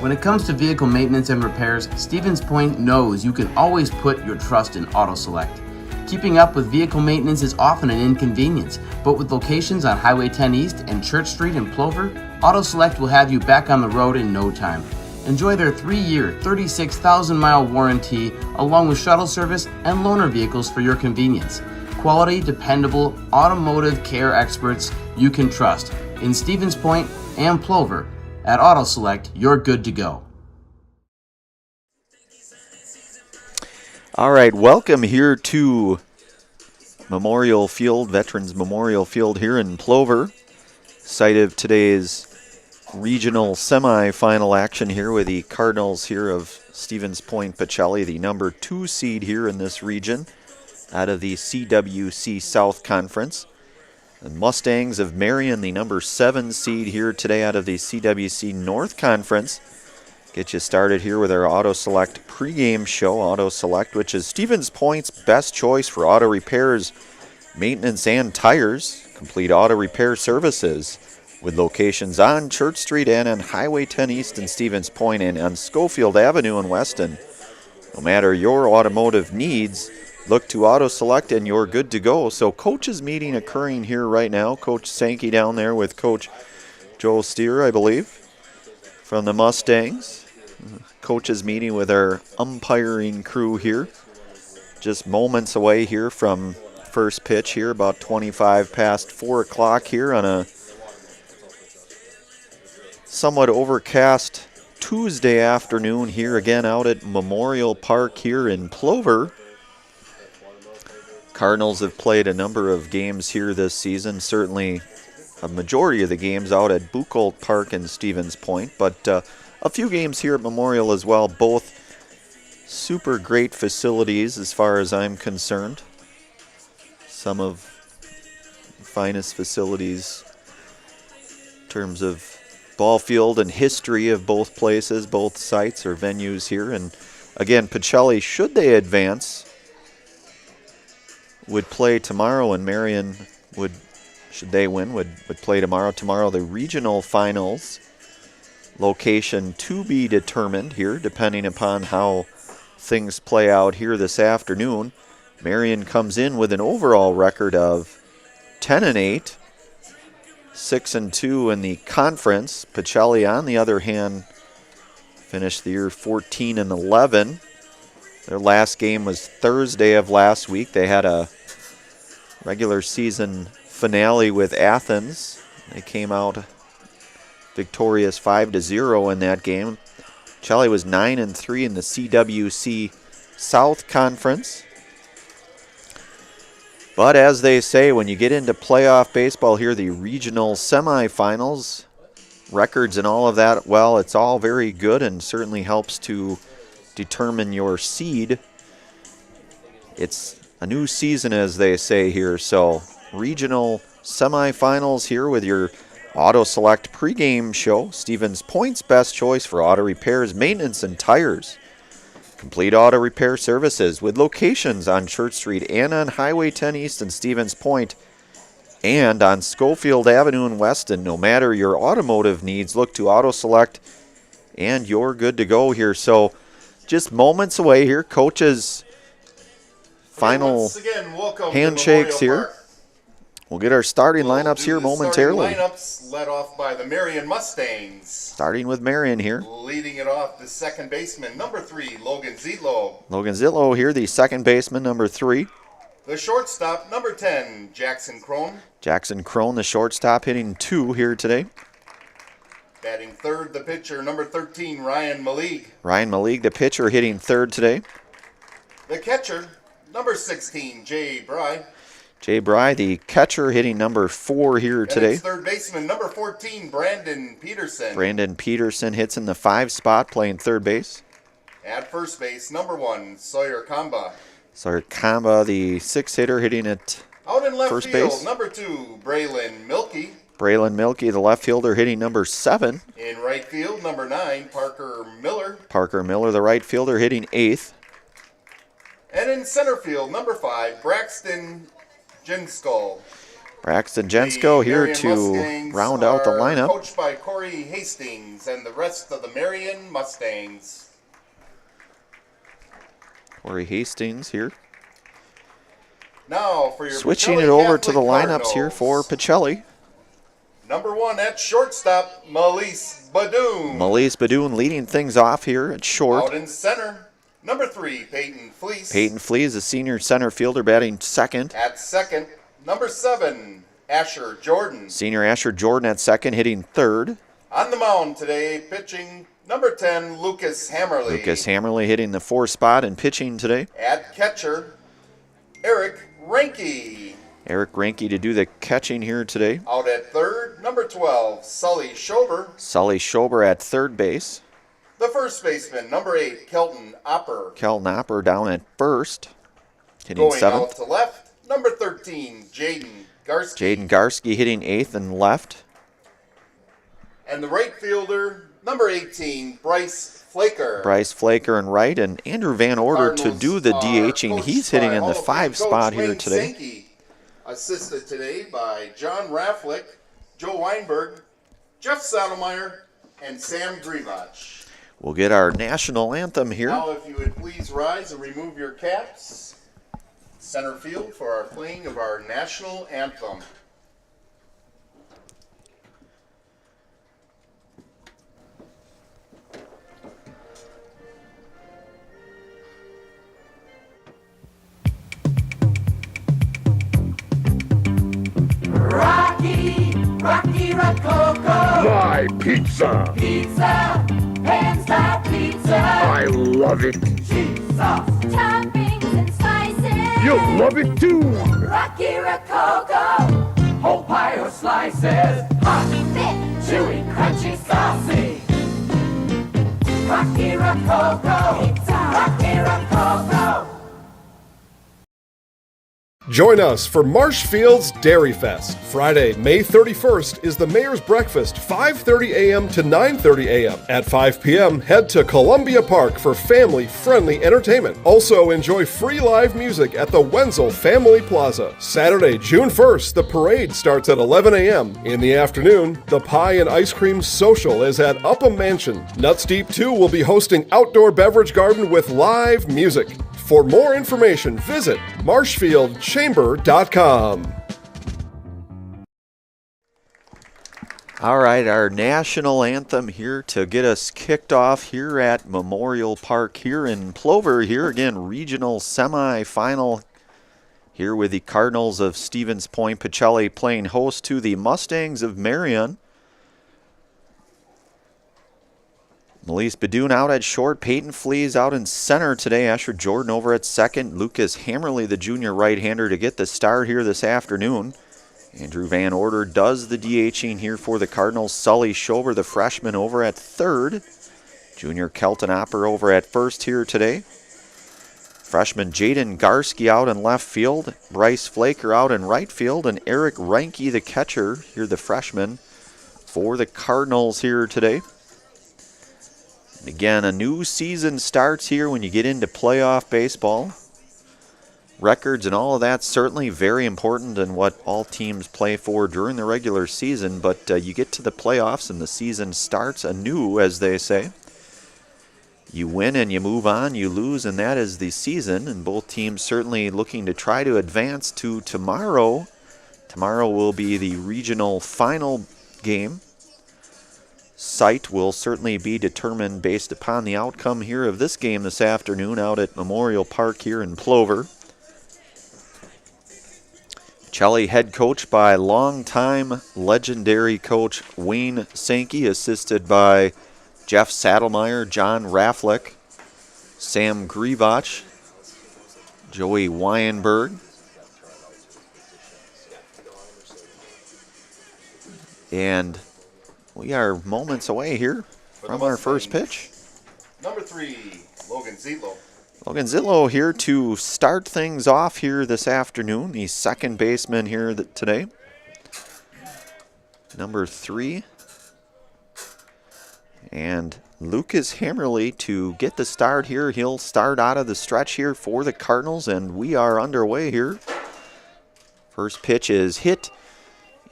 When it comes to vehicle maintenance and repairs, Stevens Point knows you can always put your trust in Auto Select. Keeping up with vehicle maintenance is often an inconvenience, but with locations on Highway 10 East and Church Street in Plover, Auto Select will have you back on the road in no time. Enjoy their 3-year, 36,000-mile warranty, along with shuttle service and loaner vehicles for your convenience. Quality, dependable, automotive care experts you can trust. In Stevens Point and Plover, at Auto Select, you're good to go. All right, welcome here to Memorial Field, Veterans Memorial Field here in Plover. Site of today's regional semifinal action here with the Cardinals here of Stevens Point Pacelli, the number 2 seed here in this region out of the CWC South Conference. The Mustangs of Marion, the number 7 seed here today out of the CWC North Conference. Get you started here with our Auto Select pregame show. Auto Select, which is Stevens Point's best choice for auto repairs, maintenance, and tires. Complete auto repair services with locations on Church Street and on Highway 10 East in Stevens Point and on Schofield Avenue in Weston. No matter your automotive needs, look to Auto Select and you're good to go. So coaches meeting occurring here right now. Coach Sankey down there with Coach Joe Steer, I believe, from the Mustangs. Coaches meeting with our umpiring crew here. Just moments away here from first pitch here, about 25 past 4 o'clock here on a somewhat overcast Tuesday afternoon here again out at Memorial Park here in Plover. Cardinals have played a number of games here this season, certainly a majority of the games out at Buchholz Park in Stevens Point, but a few games here at Memorial as well, both super great facilities as far as I'm concerned. Some of the finest facilities in terms of ball field and history of both places, both sites or venues here. And again, Pacelli, should they advance, would play tomorrow, and Marion would, should they win, would play tomorrow. Tomorrow, the regional finals. Location to be determined here, depending upon how things play out here this afternoon. Marion comes in with an overall record of 10-8, 6-2 in the conference. Pacelli, on the other hand, finished the year 14-11. Their last game was Thursday of last week. They had a regular season finale with Athens. They came out victorious 5-0 in that game. Pacelli was 9-3 in the CWC South Conference. But as they say, when you get into playoff baseball here, the regional semifinals, records and all of that, well, it's all very good and certainly helps to determine your seed. It's a new season, as they say here, so regional semifinals here with your Auto Select pregame show. Stevens Point's best choice for auto repairs, maintenance, and tires. Complete auto repair services with locations on Church Street and on Highway 10 East in Stevens Point and on Schofield Avenue in Weston. No matter your automotive needs, look to Auto Select and you're good to go here. So just moments away here. Coaches' final handshakes here. We'll get our starting lineups here momentarily. Lineups led off by the Marion Mustangs. Starting with Marion here. Leading it off, the second baseman, number 3, Logan Zitlo. Logan Zitlo here, the second baseman, number 3. The shortstop, number 10, Jackson Crone. Jackson Crone, the shortstop, hitting 2 here today. Batting third, the pitcher, number 13, Ryan Malik. Ryan Malik, the pitcher, hitting 3rd today. The catcher, number 16, Jay Bry. Jay Bry, the catcher, hitting number 4 here today. And third baseman, number 14, Brandon Peterson. Brandon Peterson hits in the 5 spot, playing third base. At first base, number 1, Sawyer Kamba. Sawyer Kamba, the 6 hitter, hitting at out in left first field, base. Number 2, Braylon Milkey. Braylon Milkey, the left fielder, hitting number 7. In right field, number 9, Parker Miller. Parker Miller, the right fielder, hitting 8th. And in center field, number 5, Braxton Jinskull. Braxton Jensko here Marion to Mustangs round out the are lineup. Coached by Corey Hastings and the rest of the Marion Mustangs. Corey Hastings here. Now for your Switching Pacelli it over to Catholic the lineups here for Cardinals. Pacelli. Number 1 at shortstop, Melise Badoon. Melise Badoon leading things off here at short. Out in center, number 3, Peyton Fleece. Peyton Fleece, a senior center fielder, batting second. At second, number 7, Asher Jordan. Senior Asher Jordan at second, hitting third. On the mound today, pitching number 10, Lucas Hammerly. Lucas Hammerly hitting the 4 spot and pitching today. At catcher, Eric Ranke. Eric Ranke to do the catching here today. Out at third, number 12, Sully Schober. Sully Schober at third base. The first baseman, number 8, Kelton Opper. Kelton Opper down at first, hitting Going seventh. out to left, number 13, Jaden Garski. Jaden Garski hitting eighth and left. And the right fielder, number 18, Bryce Flaker. Bryce Flaker and right, and Andrew Van Order to do the DHing. He's hitting in the 5 spot here today. Sankey, assisted today by John Rafflick, Joe Weinberg, Jeff Saddlemeyer, and Sam Grivach. We'll get our national anthem here. Now, if you would please rise and remove your caps. Center field for our playing of our national anthem. Rocky, Rocky Rococo. My pizza! Pizza, hands down pizza. I love it! Cheese sauce, toppings and slices. You'll love it too! Rocky Rococo. Whole pie or slices. Hot, thick, chewy, crunchy, saucy. Rocky Rococo. Pizza. Rocky Rococo. Join us for Marshfield's Dairy Fest. Friday, May 31st is the Mayor's Breakfast, 5:30 a.m. to 9:30 a.m. At 5 p.m., head to Columbia Park for family-friendly entertainment. Also, enjoy free live music at the Wenzel Family Plaza. Saturday, June 1st, the parade starts at 11 a.m. In the afternoon, the Pie and Ice Cream Social is at Upham Mansion. Nuts Deep 2 will be hosting outdoor beverage garden with live music. For more information, visit marshfieldchamber.com. All right, our national anthem here to get us kicked off here at Memorial Park here in Plover. Here again, regional semi-final here with the Cardinals of Stevens Point. Pacelli playing host to the Mustangs of Marion. Melise Badoon out at short. Peyton Fleece out in center today. Asher Jordan over at second. Lucas Hammerly, the junior right-hander, to get the start here this afternoon. Andrew Van Order does the DHing here for the Cardinals. Sully Schober, the freshman, over at third. Junior Kelton Opper over at first here today. Freshman Jaden Garski out in left field. Bryce Flaker out in right field. And Eric Ranke, the catcher, here the freshman, for the Cardinals here today. Again, a new season starts here when you get into playoff baseball. Records and all of that certainly very important in what all teams play for during the regular season, but you get to the playoffs and the season starts anew, as they say. You win and you move on, you lose, and that is the season, and both teams certainly looking to try to advance to tomorrow. Tomorrow will be the regional final game. Site will certainly be determined based upon the outcome here of this game this afternoon out at Memorial Park here in Plover. Pacelli head coach by longtime legendary coach Wayne Sankey, assisted by Jeff Saddlemeyer, John Rafflick, Sam Grivach, Joey Weinberg, and we are moments away here from our first pitch. Number 3, Logan Zietlow. Logan Zietlow here to start things off here this afternoon. The second baseman here today. Number 3. And Lucas Hammerly to get the start here. He'll start out of the stretch here for the Cardinals, and we are underway here. First pitch is hit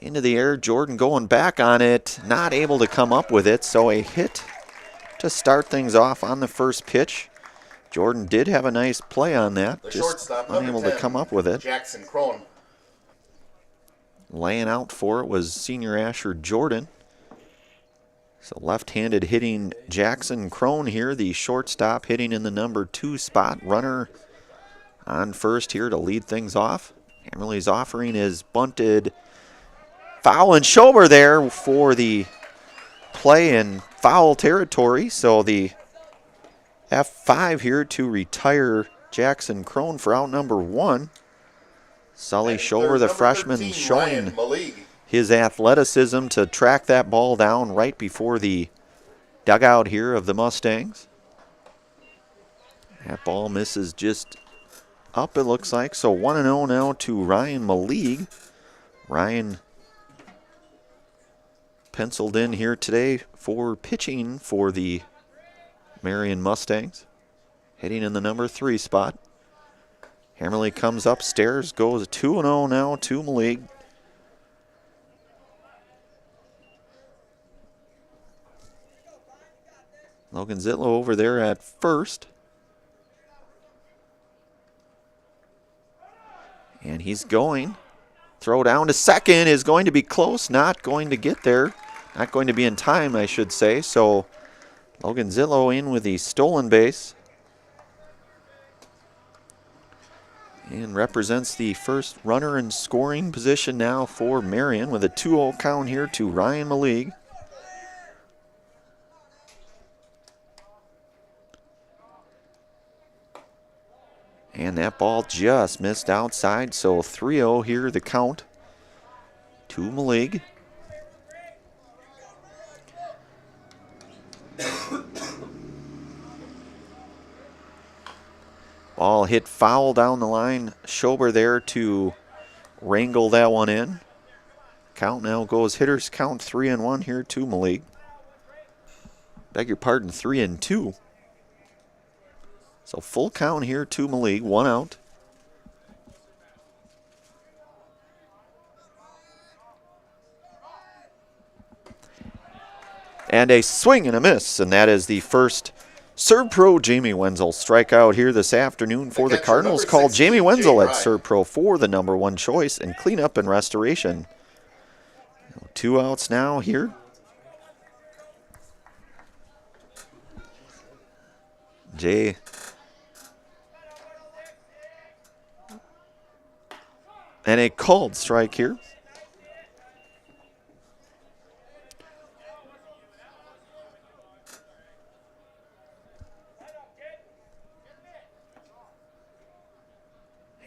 Into the air, Jordan going back on it, not able to come up with it, so a hit to start things off on the first pitch. Jordan did have a nice play on that, The just shortstop, unable number to 10, come up with it. Jackson Crone. Laying out for it was senior Asher Jordan. So left-handed hitting Jackson Crone here, the shortstop hitting in the number 2 spot. Runner on first here to lead things off. Hammerly's offering is bunted. Foul and Schober there for the play in foul territory. So the F5 here to retire Jackson Crone for out number 1. Sully And Schober, there's the number freshman, 13, showing Ryan Malig. his athleticism to track that ball down right before the dugout here of the Mustangs. That ball misses just up, it looks like. So 1-0 now to Ryan Malig. Ryan penciled in here today for pitching for the Marion Mustangs. Hitting in the number 3 spot. Hammerly comes upstairs, goes 2-0 now to Malig. Logan Zitlow over there at first. And he's going. Throw down to second is going to be close, not going to get there. Not going to be in time, I should say. So Logan Zitlow in with the stolen base. And represents the first runner in scoring position now for Marion with a 2-0 count here to Ryan Malig. And that ball just missed outside, so 3-0 here the count to Malig. Ball hit foul down the line. Schober there to wrangle that one in. Count now goes hitters count 3-1 here to Malig. Beg your pardon, 3-2. So full count here to Malig, 1 out. And a swing and a miss, and that is the first Serve Pro Jamie Wenzel strikeout here this afternoon for the Cardinals. Called Jamie Wenzel at Serve Pro for the number 1 choice in cleanup and restoration. 2 outs now here. Jay and a called strike here.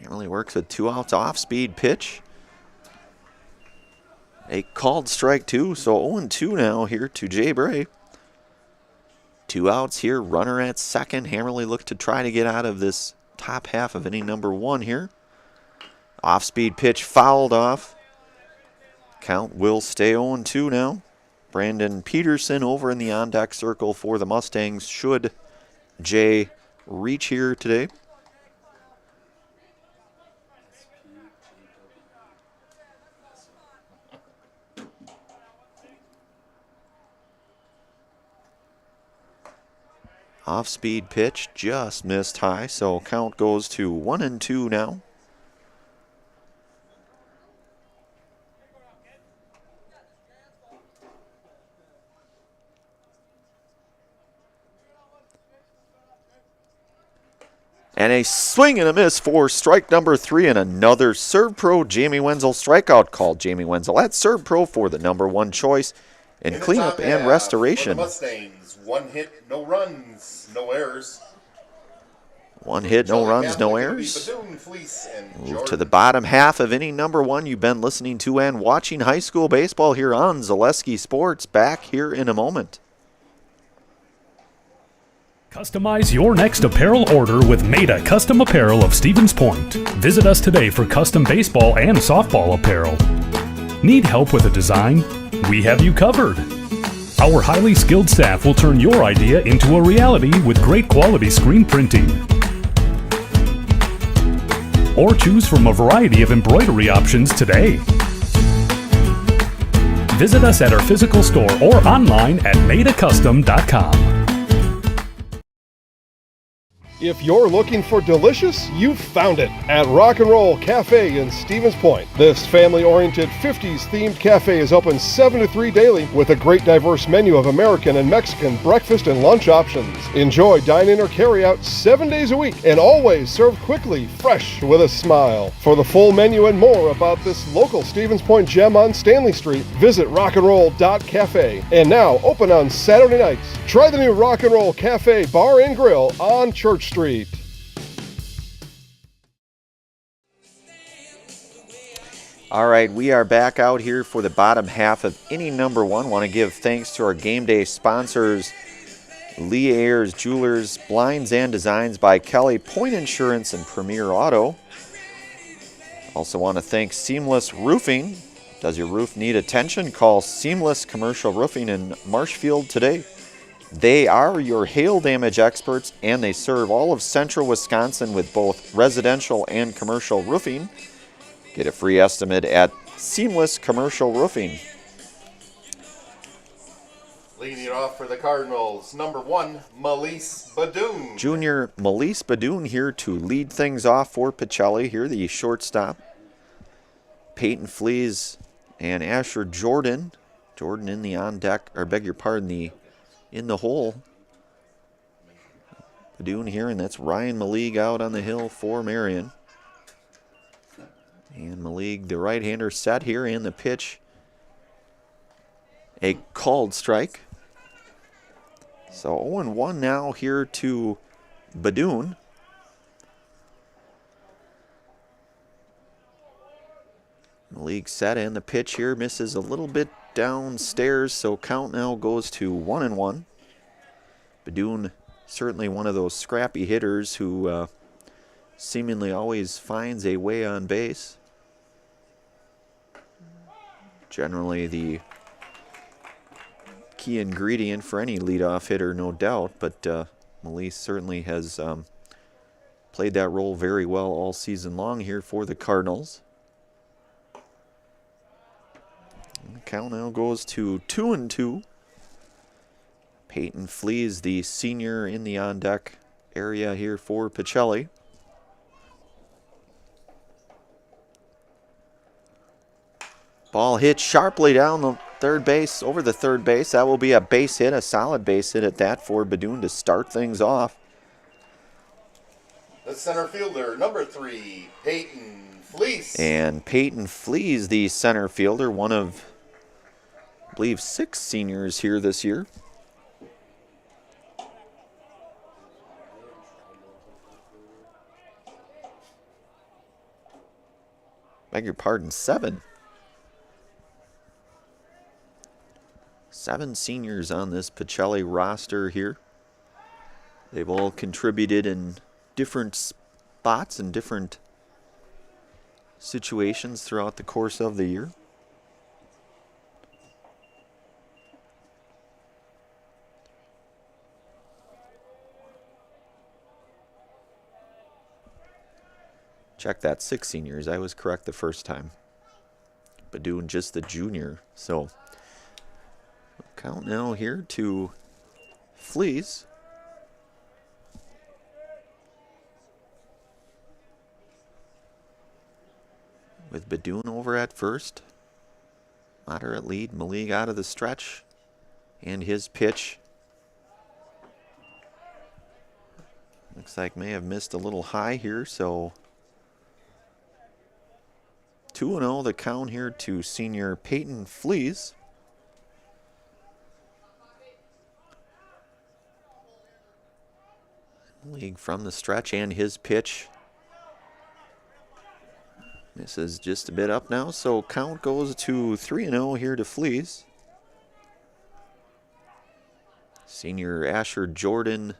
Hammerly works with 2 outs off speed pitch. A called strike 2, so 0-2 now here to Jay Bray. 2 outs here, runner at second. Hammerly looked to try to get out of this top half of inning number 1 here. Off-speed pitch fouled off. Count will stay 0-2 now. Brandon Peterson over in the on-deck circle for the Mustangs should Jay reach here today. Off-speed pitch just missed high, so count goes to 1-2 now. And a swing and a miss for strike number 3, and another Serve Pro Jamie Wenzel strikeout. Called Jamie Wenzel at Serve Pro for the number 1 choice in cleanup and restoration. For the Mustangs, 1 hit, no runs, no errors. 1 hit, no runs, no errors. Move to the bottom half of inning number 1. You've been listening to and watching high school baseball here on Zaleski Sports. Back here in a moment. Customize your next apparel order with Maida Custom Apparel of Stevens Point. Visit us today for custom baseball and softball apparel. Need help with a design? We have you covered. Our highly skilled staff will turn your idea into a reality with great quality screen printing. Or choose from a variety of embroidery options today. Visit us at our physical store or online at madeacustom.com. If you're looking for delicious, you've found it at Rock and Roll Cafe in Stevens Point. This family-oriented 50s themed cafe is open 7 to 3 daily with a great diverse menu of American and Mexican breakfast and lunch options. Enjoy dine-in or carry-out 7 days a week and always served quickly, fresh, with a smile. For the full menu and more about this local Stevens Point gem on Stanley Street, visit rockandroll.cafe. And now open on Saturday nights. Try the new Rock and Roll Cafe Bar and Grill on Church Street. All right, we are back out here for the bottom half of inning number 1. Want to give thanks to our game day sponsors, Lee Ayers Jewelers, Blinds and Designs by Kelly, Point Insurance, and Premier Auto. Also want to thank Seamless Roofing. Does your roof need attention? Call Seamless Commercial Roofing in Marshfield today. They are your hail damage experts, and they serve all of central Wisconsin with both residential and commercial roofing. Get a free estimate at Seamless Commercial Roofing. Leading it off for the Cardinals, number 1, Melise Badoon. Junior Melise Badoon here to lead things off for Pacelli. Here, the shortstop. Peyton Flees and Asher Jordan. Jordan in the on deck, or beg your pardon, in the hole. Badoon here, and that's Ryan Malig out on the hill for Marion. And Malig, the right-hander, set here, and the pitch, a called strike. So 0-1 now here to Badoon. Malig set, and the pitch here misses a little bit downstairs, so count now goes to 1-1. Badoon, certainly one of those scrappy hitters who seemingly always finds a way on base. Generally the key ingredient for any leadoff hitter, no doubt, but Melise certainly has played that role very well all season long here for the Cardinals. And the count now goes to 2-2. Peyton Flees, the senior, in the on-deck area here for Pacelli. Ball hit sharply down the third base, over the third base. That will be a base hit, a solid base hit at that for Badoon to start things off. The center fielder, number 3, Peyton Flees. And Peyton Flees, the center fielder, one of, I believe, 6 seniors here this year. Beg your pardon, 7. 7 seniors on this Pacelli roster here. They've all contributed in different spots and different situations throughout the course of the year. Check that, 6 seniors. I was correct the first time. Badoon just the junior. So count now here to Flees. With Badoon over at first. Moderate lead. Malig out of the stretch. And his pitch. Looks like may have missed a little high here, so 2-0 the count here to senior Peyton Flees. League from the stretch, and his pitch misses just a bit up now, so count goes to 3-0 here to Flees. Senior Asher Jordan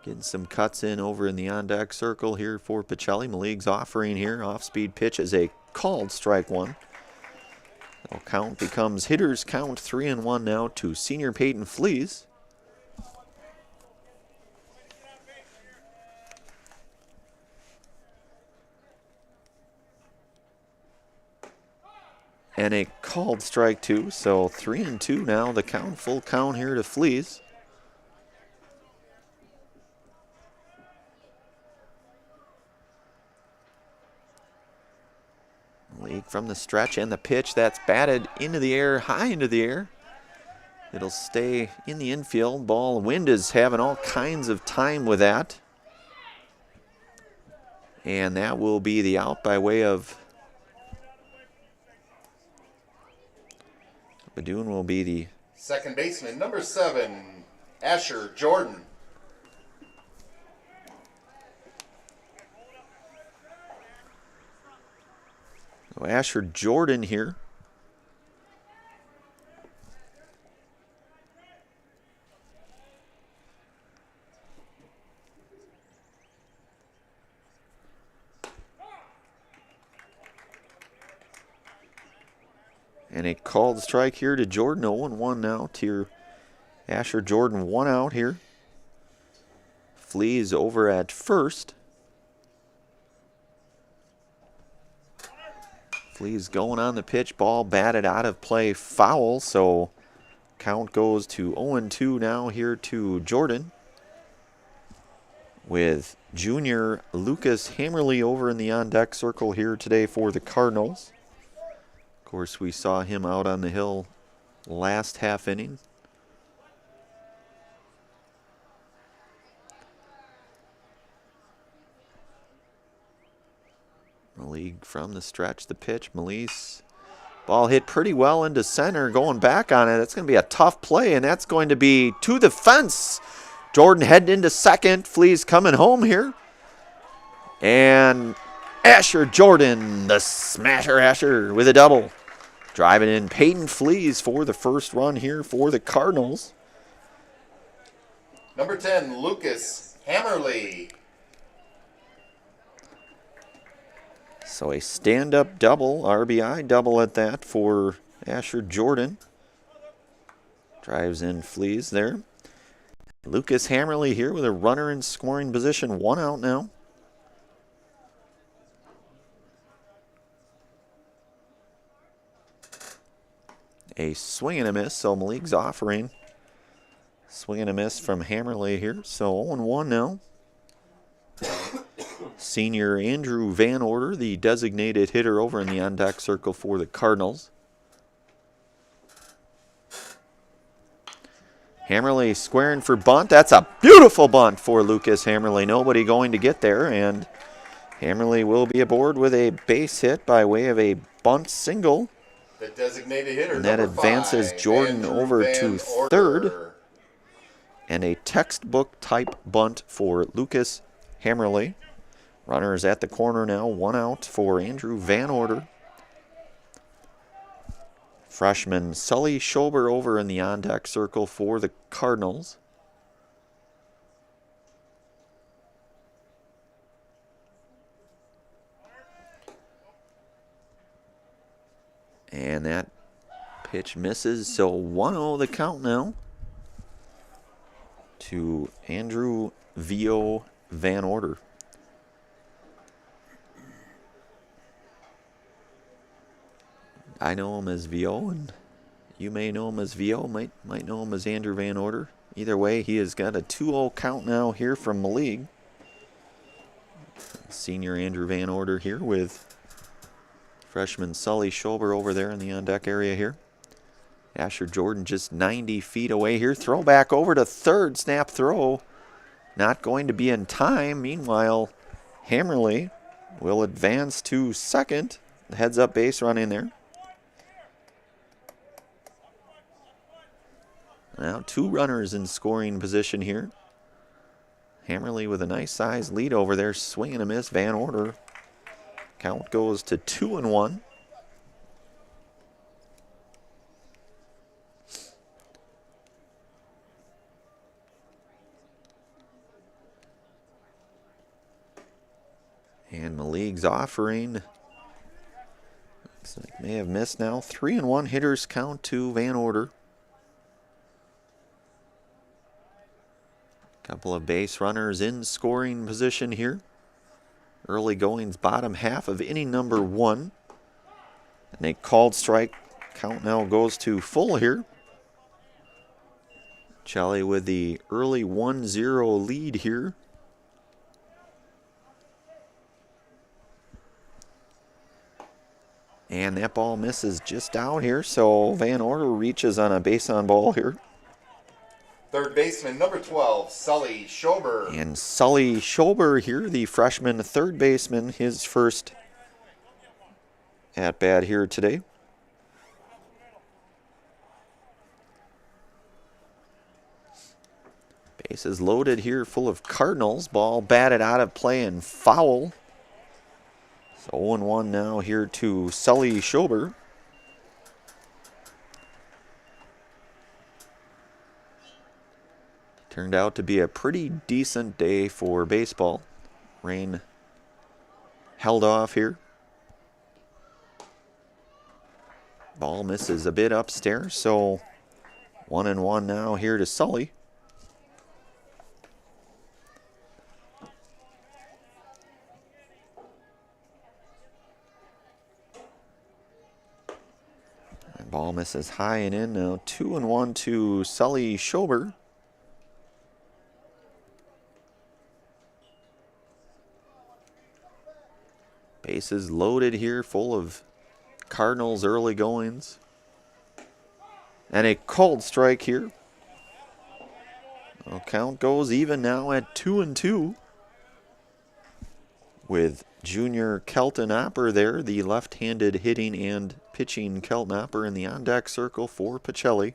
getting some cuts in over in the on-deck circle here for Pacelli. Malig's offering here. Off-speed pitch is a called strike one. So count becomes hitters count 3-1 now to senior Peyton Flees. And a called strike 2, so 3-2 now. The count, full count here to Fleas. League from the stretch and the pitch. That's batted into the air, high into the air. It'll stay in the infield. Wind is having all kinds of time with that. And that will be the out by way of Badoon will be the second baseman, number 7, Asher Jordan. So Asher Jordan here. And a called strike here to Jordan. 0-1 now to your Asher Jordan. 1 out here. Fleas over at first. Fleas going on the pitch. Ball batted out of play, foul. So count goes to 0-2 now here to Jordan. With junior Lucas Hammerly over in the on-deck circle here today for the Cardinals. Of course, we saw him out on the hill last half inning. Malik from the stretch, the pitch, Melise. Ball hit pretty well into center, going back on it. That's going to be a tough play, and that's going to be to the fence. Jordan heading into second. Fleas coming home here. And Asher Jordan, the smasher Asher with a double. Driving in Peyton Fleas for the first run here for the Cardinals. Number 10, Lucas Hammerly. So a stand-up double, RBI double at that for Asher Jordan. Drives in Fleas there. Lucas Hammerly here with a runner in scoring position. 1 out now. A swing and a miss, so Malik's offering. Swing and a miss from Hammerly here, so 0-1 now. Senior Andrew Van Order, the designated hitter over in the on-deck circle for the Cardinals. Hammerly squaring for bunt. That's a beautiful bunt for Lucas Hammerly. Nobody going to get there, and Hammerly will be aboard with a base hit by way of a bunt single. The designated hitter, and that advances 5, Jordan Andrew over Van to Order. third. And a textbook type bunt for Lucas Hammerly. Runners at the corner now. 1 out for Andrew Van Order. Freshman Sully Schober over in the on-deck circle for the Cardinals. And that pitch misses, so 1-0 the count now to Andrew V.O. Van Order. I know him as V.O., and you may know him as V.O., might know him as Andrew Van Order. Either way, he has got a 2-0 count now here from the league. Senior Andrew Van Order here with freshman Sully Schober over there in the on-deck area here. Asher Jordan just 90 feet away here. Throw back over to third. Snap throw. Not going to be in time. Meanwhile, Hammerly will advance to second. Heads up base run in there. Now 2 runners in scoring position here. Hammerly with a nice size lead over there. Swing and a miss. Van Order. Count goes to 2-1. And Malig's offering. Looks like may have missed now. 3-1 hitters count to Van Order. Couple of base runners in scoring position here. Early goings, bottom half of inning number 1. And a called strike. Count now goes to full here. Pacelli with the early 1-0 lead here. And that ball misses just down here, so Van Order reaches on a base on ball here. Third baseman, number 12, Sully Schober. And Sully Schober here, the freshman third baseman, his first at bat here today. Bases loaded here, full of Cardinals. Ball batted out of play and foul. So 0-1 now here to Sully Schober. Turned out to be a pretty decent day for baseball. Rain held off here. Ball misses a bit upstairs, so 1-1 now here to Sully. And ball misses high and in. Now 2-1 to Sully Schober. Bases loaded here, full of Cardinals early goings. And a called strike here. Well, count goes even now at 2-2. With junior Kelton Opper there, the left-handed hitting and pitching Kelton Opper in the on-deck circle for Pacelli.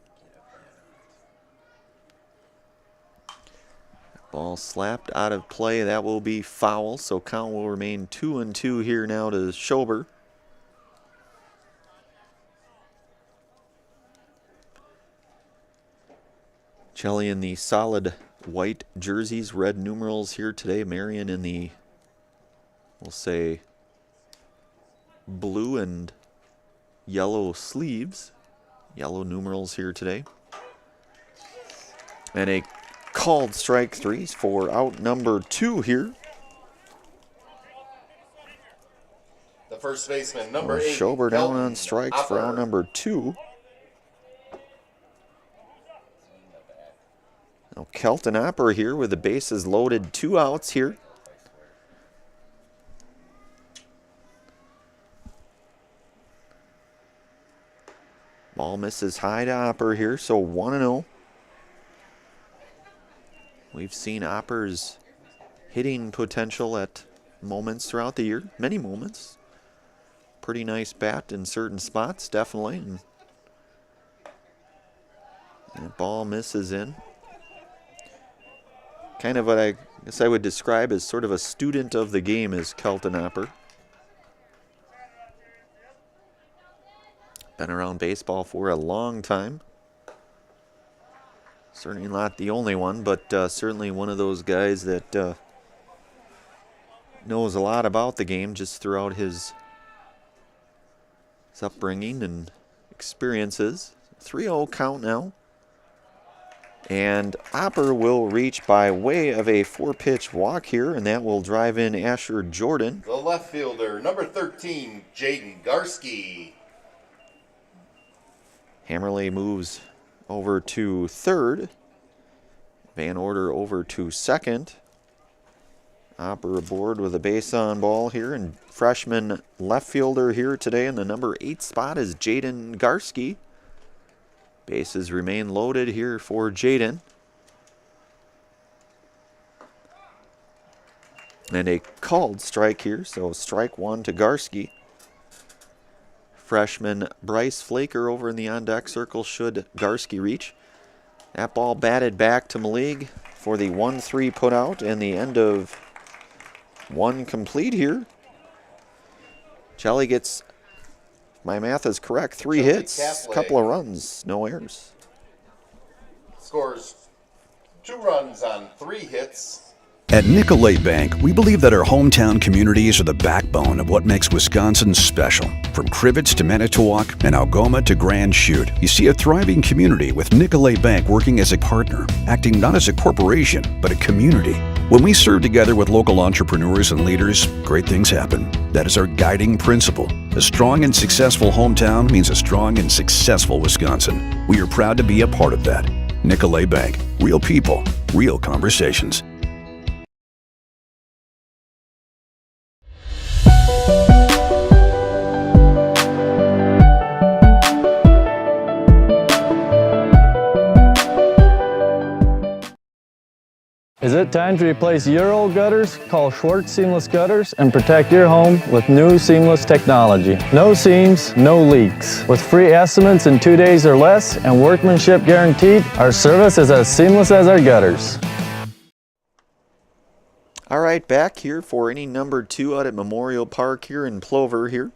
Ball slapped out of play. That will be foul, so count will remain 2-2 here now to Schober. Pacelli in the solid white jerseys, red numerals here today. Marion in the, we'll say, blue and yellow sleeves. Yellow numerals here today. And a called strike three for out number 2 here. The first baseman, number 8, Schober down Kelton on strikes for out Opper. number 2. Now Kelton Opper here with the bases loaded, 2 outs here. Ball misses high to Opper here, so 1-0. We've seen Opper's hitting potential at moments throughout the year, many moments. Pretty nice bat in certain spots, definitely. And that ball misses in. Kind of what I guess I would describe as sort of a student of the game is Kelton Opper. Been around baseball for a long time. Certainly not the only one, but certainly one of those guys that knows a lot about the game just throughout his upbringing and experiences. 3-0 count now. And Opper will reach by way of a 4-pitch walk here, and that will drive in Asher Jordan. The left fielder, number 13, Jaden Garski. Hammerley moves over to third. Van Order over to second. Opper aboard with a base on ball here, and freshman left fielder here today in the number 8 spot is Jaden Garski. Bases remain loaded here for Jaden. And a called strike here, so strike 1 to Garski. Freshman Bryce Flaker over in the on-deck circle should Garski reach. That ball batted back to Malig for the 1-3 put out and the end of 1 complete here. Pacelli gets, my math is correct, 3 hits, a couple of runs, no errors. Scores 2 runs on 3 hits. At Nicolay Bank, we believe that our hometown communities are the backbone of what makes Wisconsin special. From Crivets to Manitowoc and Algoma to Grand Chute, you see a thriving community with Nicolay Bank working as a partner, acting not as a corporation, but a community. When we serve together with local entrepreneurs and leaders, great things happen. That is our guiding principle. A strong and successful hometown means a strong and successful Wisconsin. We are proud to be a part of that. Nicolet Bank. Real people, real conversations. Is it time to replace your old gutters? Call Schwartz Seamless Gutters and protect your home with new seamless technology. No seams, no leaks. With free estimates in 2 days or less and workmanship guaranteed, our service is as seamless as our gutters. All right, back here for inning number 2 out at Memorial Park here in Plover here.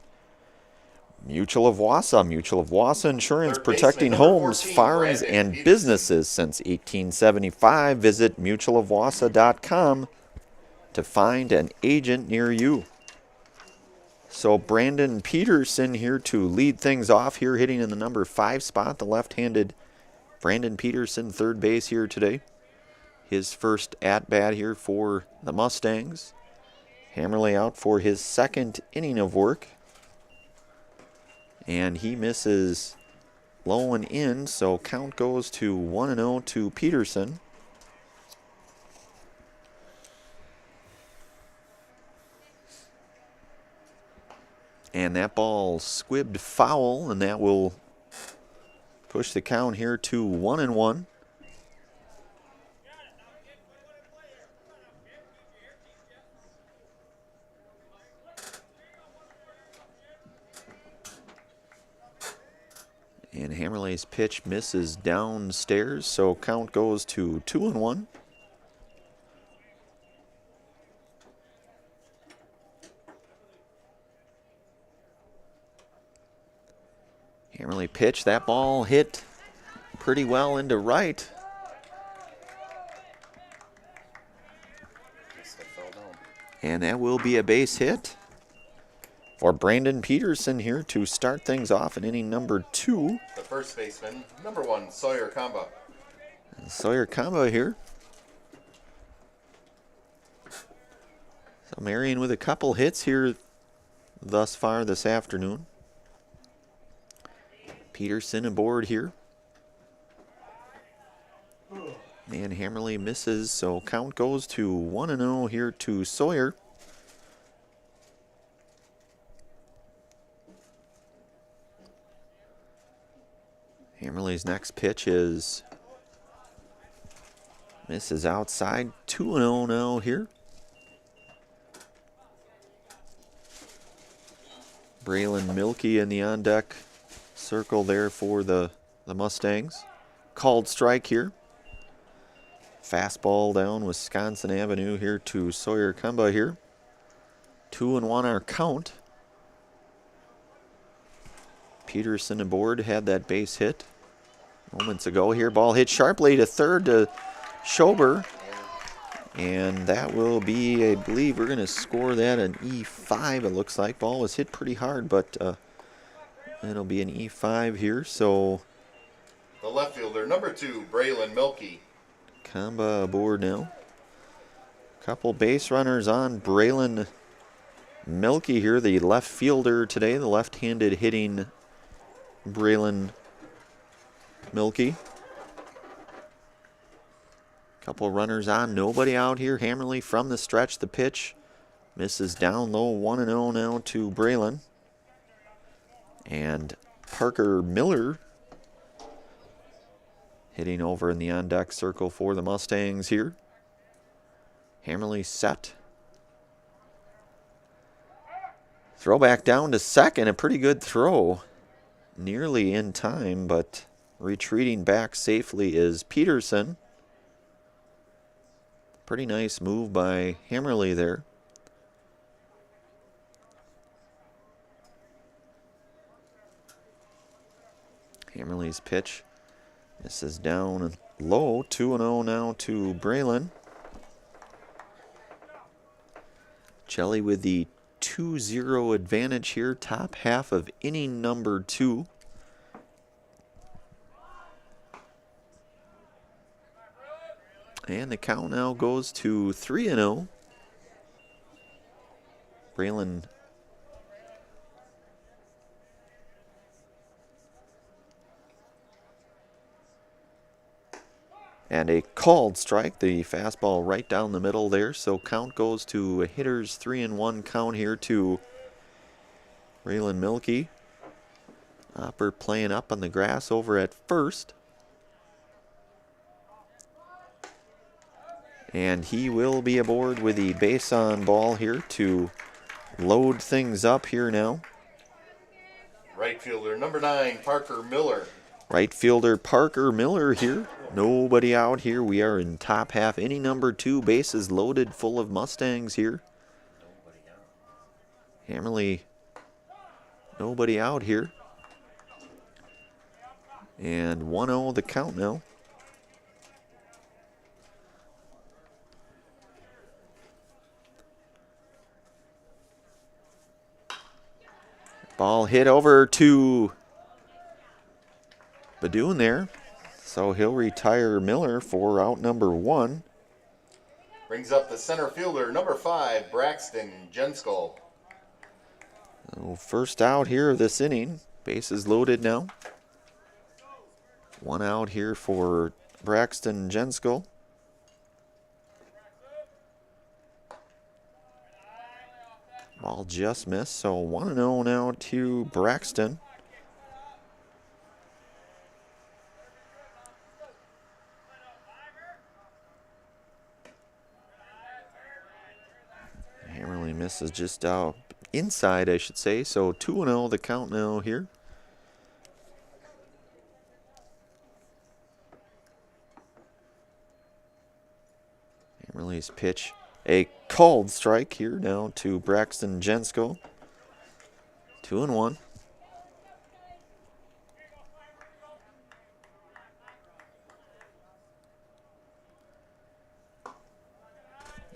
Mutual of Wausau Insurance, protecting homes, farms, and businesses since 1875. Visit mutualofwausau.com to find an agent near you. So Brandon Peterson here to lead things off here, hitting in the number 5 spot, the left-handed Brandon Peterson, third base here today. His first at-bat here for the Mustangs. Hammerley out for his second inning of work. And he misses low and in, so count goes to 1-0 to Peterson. And that ball squibbed foul, and that will push the count here to 1-1. And Hammerley's pitch misses downstairs, so count goes to 2-1. Hammerley pitch, that ball hit pretty well into right. And that will be a base hit for Brandon Peterson here to start things off in inning number 2. The first baseman, number 1, Sawyer Kamba. And Sawyer Kamba here. So Marion with a couple hits here thus far this afternoon. Peterson aboard here. And Hammerley misses, so count goes to 1-0 here to Sawyer. Hammerley's next pitch is misses outside. 2-0 now here. Braylon Milkey in the on-deck circle there for the Mustangs. Called strike here. Fastball down Wisconsin Avenue here to Sawyer Kamba here. 2-1 our count. Peterson aboard, had that base hit moments ago here. Ball hit sharply to third to Schober. And that will be, I believe we're going to score that an E5, it looks like. Ball was hit pretty hard, but it'll be an E5 here. So The left fielder, number 2, Braylon Milkey. Kamba aboard now. Couple base runners on Braylon Milkey here, the left fielder today, the left-handed hitting Braylon Milkey. Couple runners on, nobody out here. Hammerley from the stretch, the pitch misses down low. 1-0 now to Braylon. And Parker Miller hitting over in the on-deck circle for the Mustangs here. Hammerley set. Throw back down to second, a pretty good throw. Nearly in time, but retreating back safely is Peterson. Pretty nice move by Hammerley there. Hammerley's pitch. This is down low. 2-0 now to Braylon. Pacelli with the 2-0 advantage here, top half of inning number 2. And the count now goes to 3-0. Braylon And a called strike, the fastball right down the middle there. So count goes to a hitter's 3-1 count here to Raylan Milkey. Hopper playing up on the grass over at first. And he will be aboard with the base on ball here to load things up here now. Right fielder number 9, Parker Miller. Right fielder Parker Miller here. Nobody out here. We are in top half. Inning number 2. Bases loaded, full of Mustangs here. Hammerly, nobody out here. And 1-0 the count now. Ball hit over to Badoon there. So he'll retire Miller for out number 1. Brings up the center fielder number 5, Braxton Jensko. So first out here of this inning. Bases loaded now. 1 out here for Braxton Jensko. Ball just missed, so 1-0 now to Braxton. Hammerly misses just out inside, I should say, so 2-0 the count now here. Hammerly's pitch. A called strike here now to Braxton Jensko. 2-1.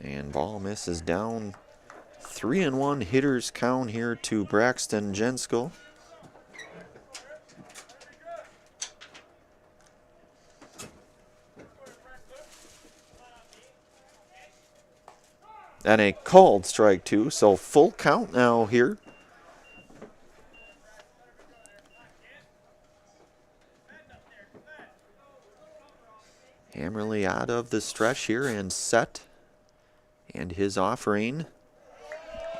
And ball misses down. 3-1 hitters count here to Braxton Jensko. And a called strike too, so full count now here. Hammerly out of the stretch here and set. And his offering.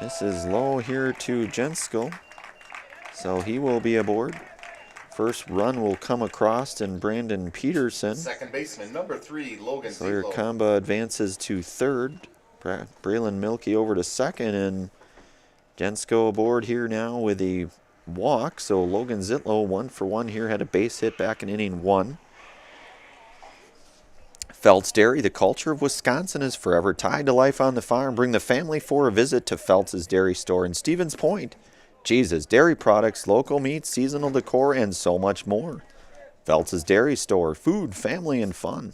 This is low here to Jensko. So he will be aboard. First run will come across and Brandon Peterson. Second baseman number 3, Logan So your Ziegler. combo advances to third. Braylon Milkey over to second, and Jensko aboard here now with a walk. So Logan Zitlow 1 for 1 here, had a base hit back in inning 1. Feltz Dairy, the culture of Wisconsin is forever tied to life on the farm. Bring the family for a visit to Feltz's Dairy Store in Stevens Point. Jesus, dairy products, local meats, seasonal decor, and so much more. Feltz's Dairy Store, food, family, and fun.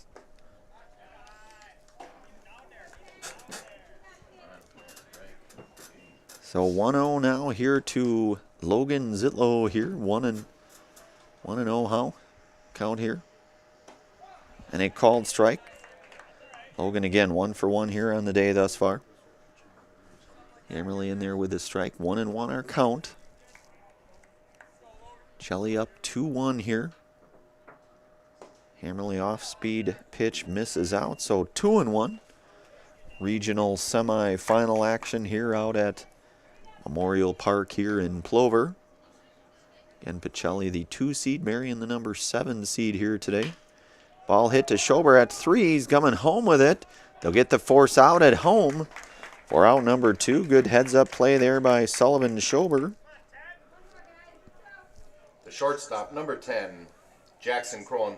So 1-0 now here to Logan Zitlow here. 1-0 how? Count here. And a called strike. Logan again 1 for 1 here on the day thus far. Hammerly in there with a strike. 1-1 our count. Chelly up 2-1 here. Hammerly off speed pitch misses out. So 2-1. Regional semi-final action here out at Memorial Park here in Plover. Again, Pacelli the 2 seed, Marion the number 7 seed here today. Ball hit to Schober at 3. He's coming home with it. They'll get the force out at home for out number 2. Good heads-up play there by Sullivan Schober. The shortstop number 10, Jackson Krohn.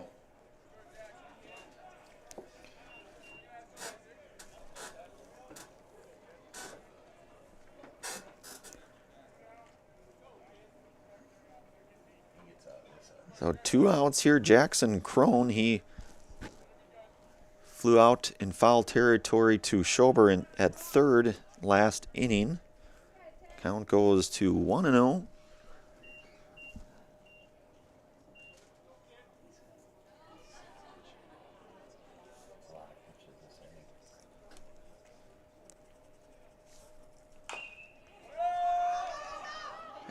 So 2 outs here. Jackson Krohn, he flew out in foul territory to Schober at third last inning. Count goes to 1-0.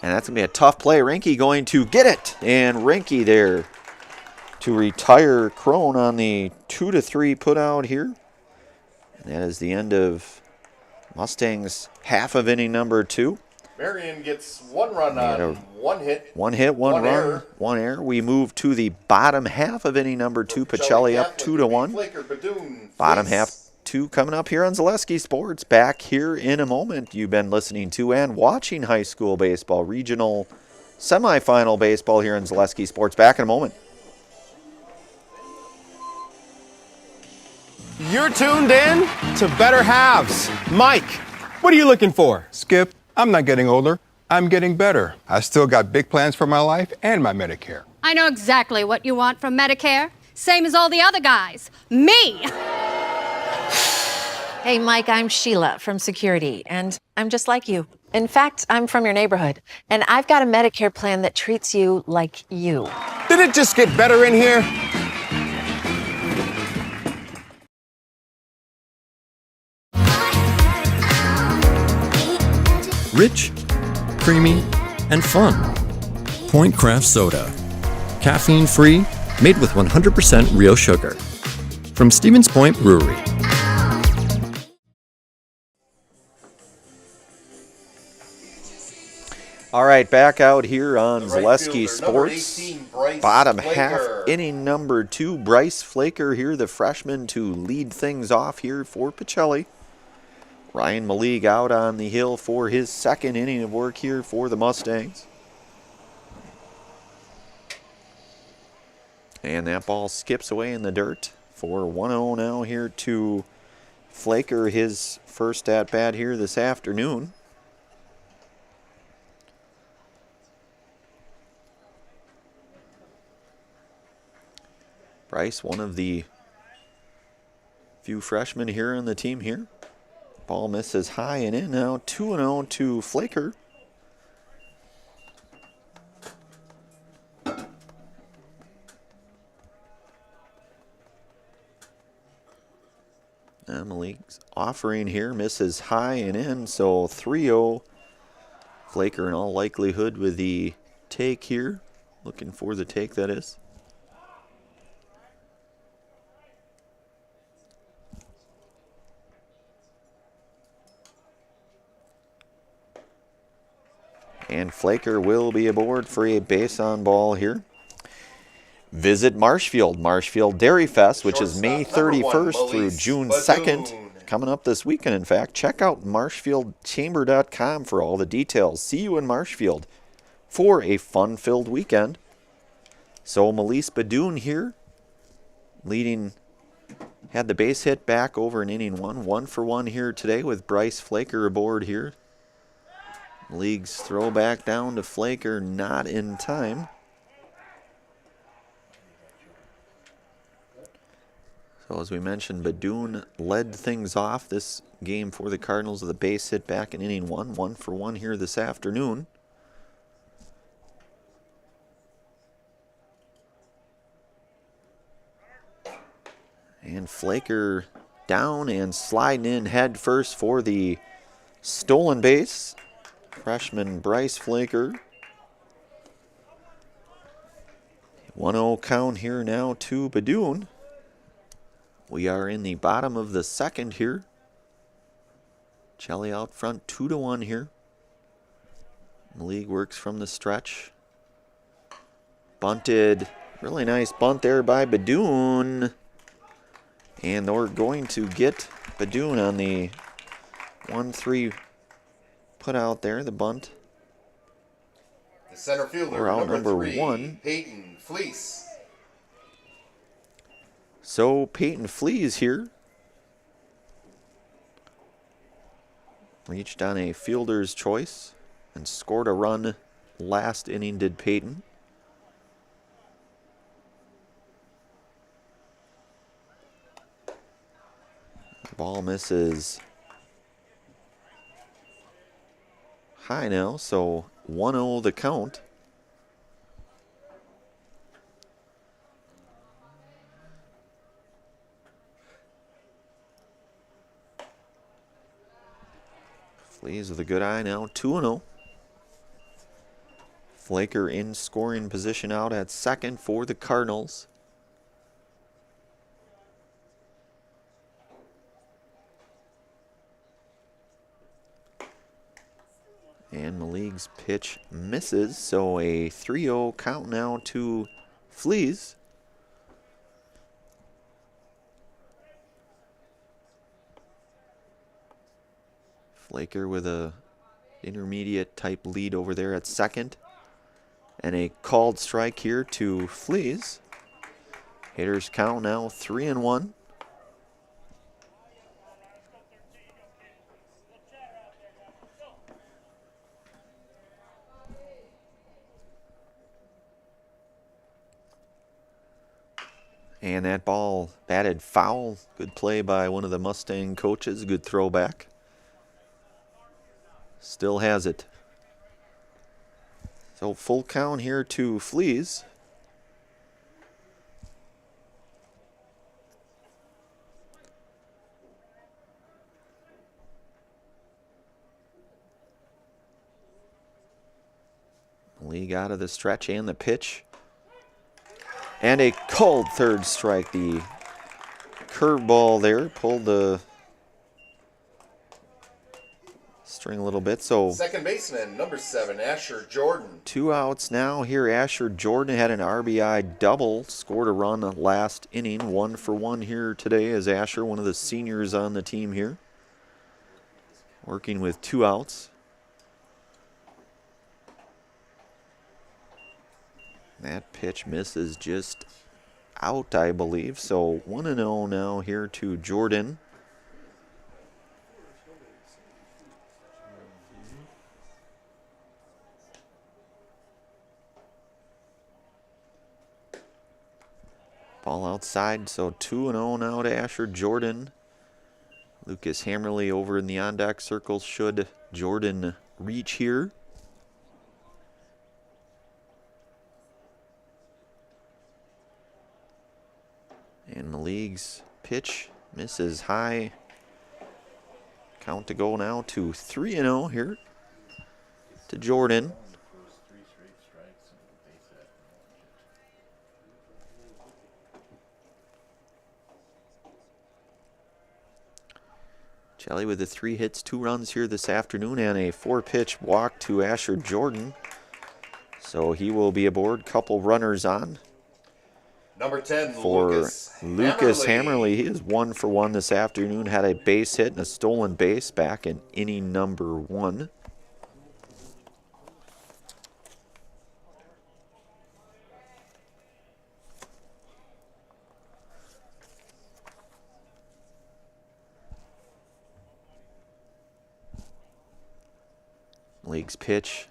And that's going to be a tough play. Rinke going to get it. And Rinke there to retire Crone on the 2-3 put out here. And that is the end of Mustangs' half of inning number 2. Marion gets 1 run on 1 hit. 1 hit, 1 run, error. 1 error. We move to the bottom half of inning number 2. Pacelli up 2-1. Bottom half 2 coming up here on Zaleski Sports. Back here in a moment. You've been listening to and watching high school baseball, regional semifinal baseball here on Zaleski Sports. Back in a moment. You're tuned in to Better Halves. Mike, what are you looking for? Skip, I'm not getting older. I'm getting better. I still got big plans for my life and my Medicare. I know exactly what you want from Medicare. Same as all the other guys. Me! Hey, Mike, I'm Sheila from Security, and I'm just like you. In fact, I'm from your neighborhood, and I've got a Medicare plan that treats you like you. Did it just get better in here? Rich, creamy, and fun. Point Craft Soda. Caffeine-free, made with 100% real sugar. From Stevens Point Brewery. All right, back out here on Right Zaleski fielder, number Sports. 18, Bryce Bottom Flaker. half, inning number 2. Bryce Flaker here, the freshman, to lead things off here for Pacelli. Ryan Maligue out on the hill for his second inning of work here for the Mustangs. And that ball skips away in the dirt for 1-0 now here to Flaker, his first at-bat here this afternoon. Bryce, one of the few freshmen here on the team here. Ball misses high and in now. 2-0 to Flaker. Malik's offering here, misses high and in, so 3-0. Flaker in all likelihood with the take here. Looking for the take, that is. And Flaker will be aboard for a base on ball here. Visit Marshfield, Marshfield Dairy Fest, which is May 31st through June 2nd. Coming up this weekend, in fact. Check out marshfieldchamber.com for all the details. See you in Marshfield for a fun-filled weekend. So Melise Badoon here, leading, had the base hit back over in inning 1. 1-for-1 here today with Bryce Flaker aboard here. League's throw back down to Flaker, not in time. So as we mentioned, Badoon led things off this game for the Cardinals with a base hit back in inning 1. 1-for-1 here this afternoon. And Flaker down and sliding in head first for the stolen base. Freshman Bryce Flaker. 1-0 count here now to Badoon. We are in the bottom of the second here. Chelly out front 2-1 here. League works from the stretch. Bunted. Really nice bunt there by Badoon. And we're going to get Badoon on the 1-3 put out there, the bunt. The center fielder, We're out number 3, 1. Peyton Fleece. So Peyton Fleece here. Reached on a fielder's choice and scored a run last inning, did Peyton. Ball misses high now, so 1-0 the count. Flees with a good eye now, 2-0. Flaker in scoring position out at second for the Cardinals. And Malig's pitch misses, so a 3-0 count now to Fleas. Flaker with a intermediate type lead over there at second. And a called strike here to Fleas. Hitters count now 3-1. And that ball batted foul. Good play by one of the Mustang coaches. Good throwback. Still has it. So full count here to Fleas. League out of the stretch and the pitch. And a called third strike. The curveball there pulled the string a little bit. So second baseman, number 7, Asher Jordan. 2 outs now here. Asher Jordan had an RBI double, scored a run last inning. 1 for 1 here today as Asher, one of the seniors on the team here, working with 2 outs. That pitch misses just out, I believe. So 1-0 now here to Jordan. Ball outside, so 2-0 now to Asher Jordan. Lucas Hammerly over in the on-deck circle should Jordan reach here. And Malig's pitch misses high. Count to go now to 3-0 here to Jordan. Pacelli with the 3 hits, 2 runs here this afternoon, and a 4-pitch walk to Asher Jordan. So he will be aboard. Couple runners on. Number 10, for Lucas Hammerly. He is 1 for 1 this afternoon. Had a base hit and a stolen base back in inning number 1. League's pitch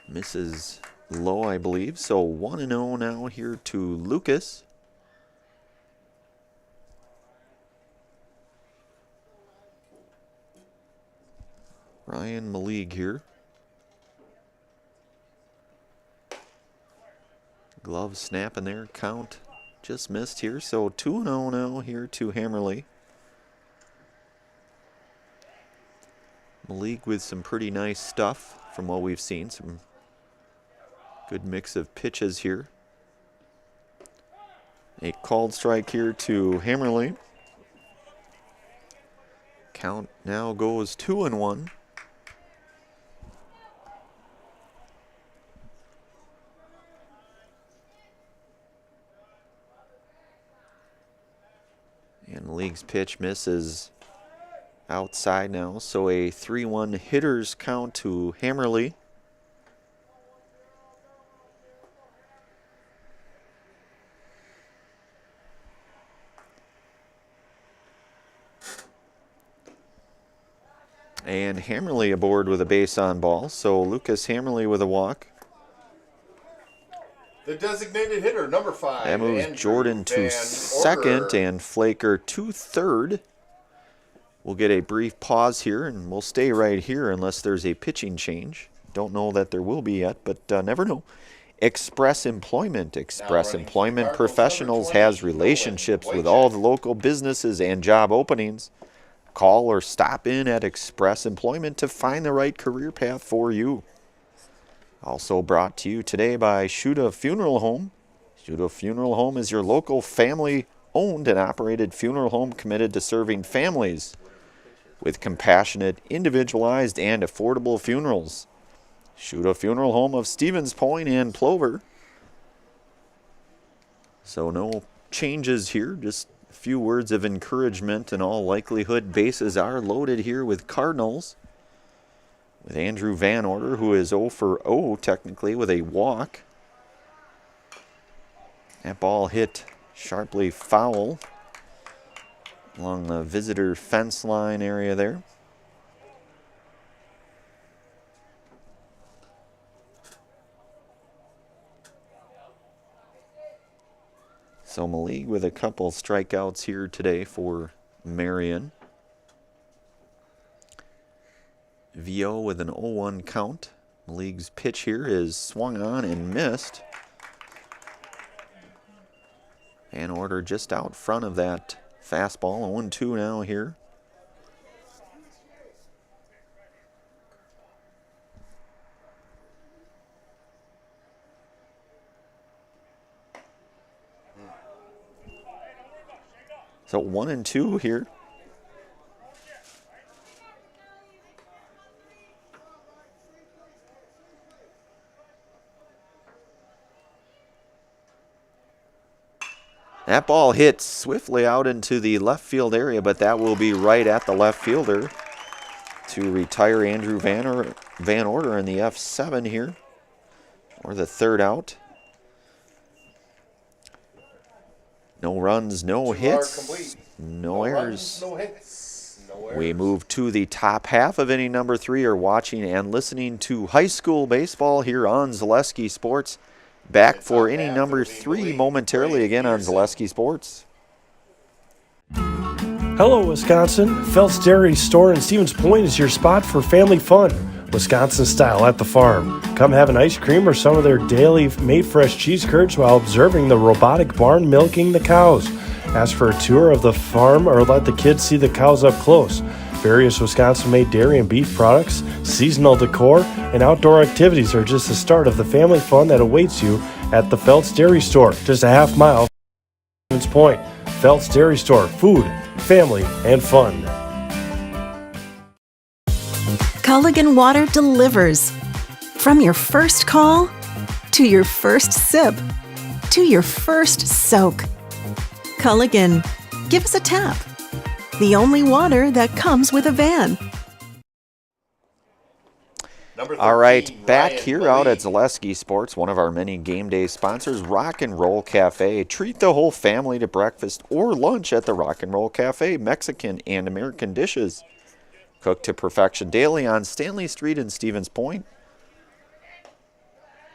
misses low, I believe. So 1-0 now here to Lucas. Ryan Malig here. Glove snapping there. Count just missed here. So 2-0 now here to Hammerly. Malig with some pretty nice stuff from what we've seen. Some good mix of pitches here. A called strike here to Hammerly. Count now goes 2-1. And the league's pitch misses outside now, so a 3-1 hitters count to Hammerly. And Hammerly aboard with a base on ball, so Lucas Hammerly with a walk. The designated hitter, number 5. That moves Andrew Jordan to Van second Order. and Flaker to third. We'll get a brief pause here, and we'll stay right here unless there's a pitching change. Don't know that there will be yet, but never know. Express Employment. Express Employment Professionals has relationships with all the local businesses and job openings. Call or stop in at Express Employment to find the right career path for you. Also brought to you today by Shuda Funeral Home. Shuda Funeral Home is your local family-owned and operated funeral home committed to serving families with compassionate, individualized, and affordable funerals. Schuda Funeral Home of Stevens Point and Plover. So no changes here, just a few words of encouragement. In all likelihood, bases are loaded here with Cardinals. With Andrew Van Order, who is 0 for 0 technically with a walk. That ball hit sharply foul along the visitor fence line area there. So Malik with a couple strikeouts here today for Marion. VO with an 0-1 count. Malik's pitch here is swung on and missed. Van Order just out front of that fastball. 0-2 now here. So 1-2 here. That ball hits swiftly out into the left field area, but that will be right at the left fielder to retire Andrew Van Order in the F7 here, or the third out. No runs, no hits, no errors. We move to the top half of inning number 3. You're watching and listening to high school baseball here on Zaleski Sports. Back for inning number 3 momentarily again on Zaleski Sports. Hello, Wisconsin. Phelps Dairy Store in Stevens Point is your spot for family fun. Wisconsin style at the farm. Come have an ice cream or some of their daily made fresh cheese curds while observing the robotic barn milking the cows. Ask for a tour of the farm or let the kids see the cows up close. Various Wisconsin-made dairy and beef products, seasonal decor, and outdoor activities are just the start of the family fun that awaits you at the Phelps Dairy Store, just a half mile from Stevens Point. Phelps Dairy Store, food, family, and fun. Culligan Water delivers. From your first call, to your first sip, to your first soak. Culligan, give us a tap. The only water that comes with a van. All right, back here out at Zaleski Sports, one of our many game day sponsors, Rock and Roll Cafe. Treat the whole family to breakfast or lunch at the Rock and Roll Cafe. Mexican and American dishes. Cooked to perfection daily on Stanley Street in Stevens Point.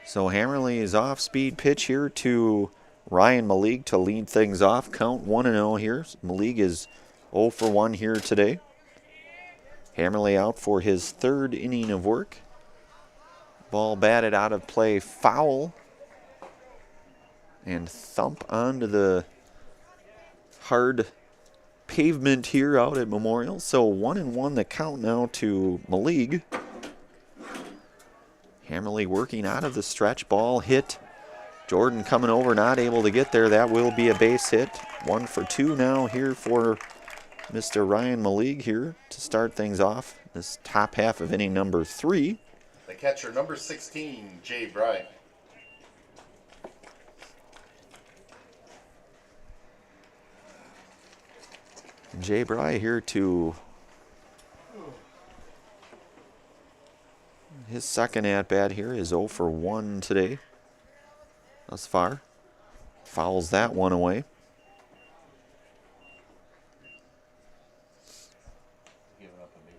So Hammerly's off-speed pitch here to Ryan Malik to lead things off. Count 1-0 here. Malik is 0 for 1 here today. Hammerly out for his 3rd inning of work. Ball batted out of play, foul. And thump onto the hard pavement here out at Memorial. So 1-1 the count now to Malik. Hammerly working out of the stretch. Ball hit. Jordan coming over, not able to get there. That will be a base hit. 1 for 2 now here for Mr. Ryan Malik here to start things off. This top half of inning number 3. The catcher, number 16, Jay Bry. Jay Bry here to his second at-bat here is 0 for 1 today thus far. Fouls that one away.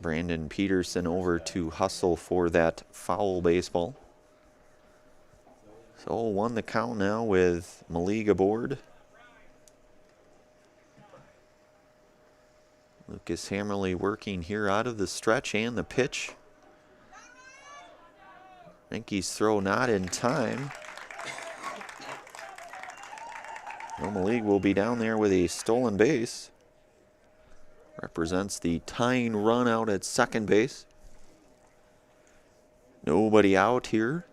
Brandon Peterson over to hustle for that foul baseball. So 1 the count now with Malik aboard. Lucas Hammerly working here out of the stretch and the pitch. Rinky's throw not in time. No, Malik will be down there with a stolen base. Represents the tying run out at second base. Nobody out here.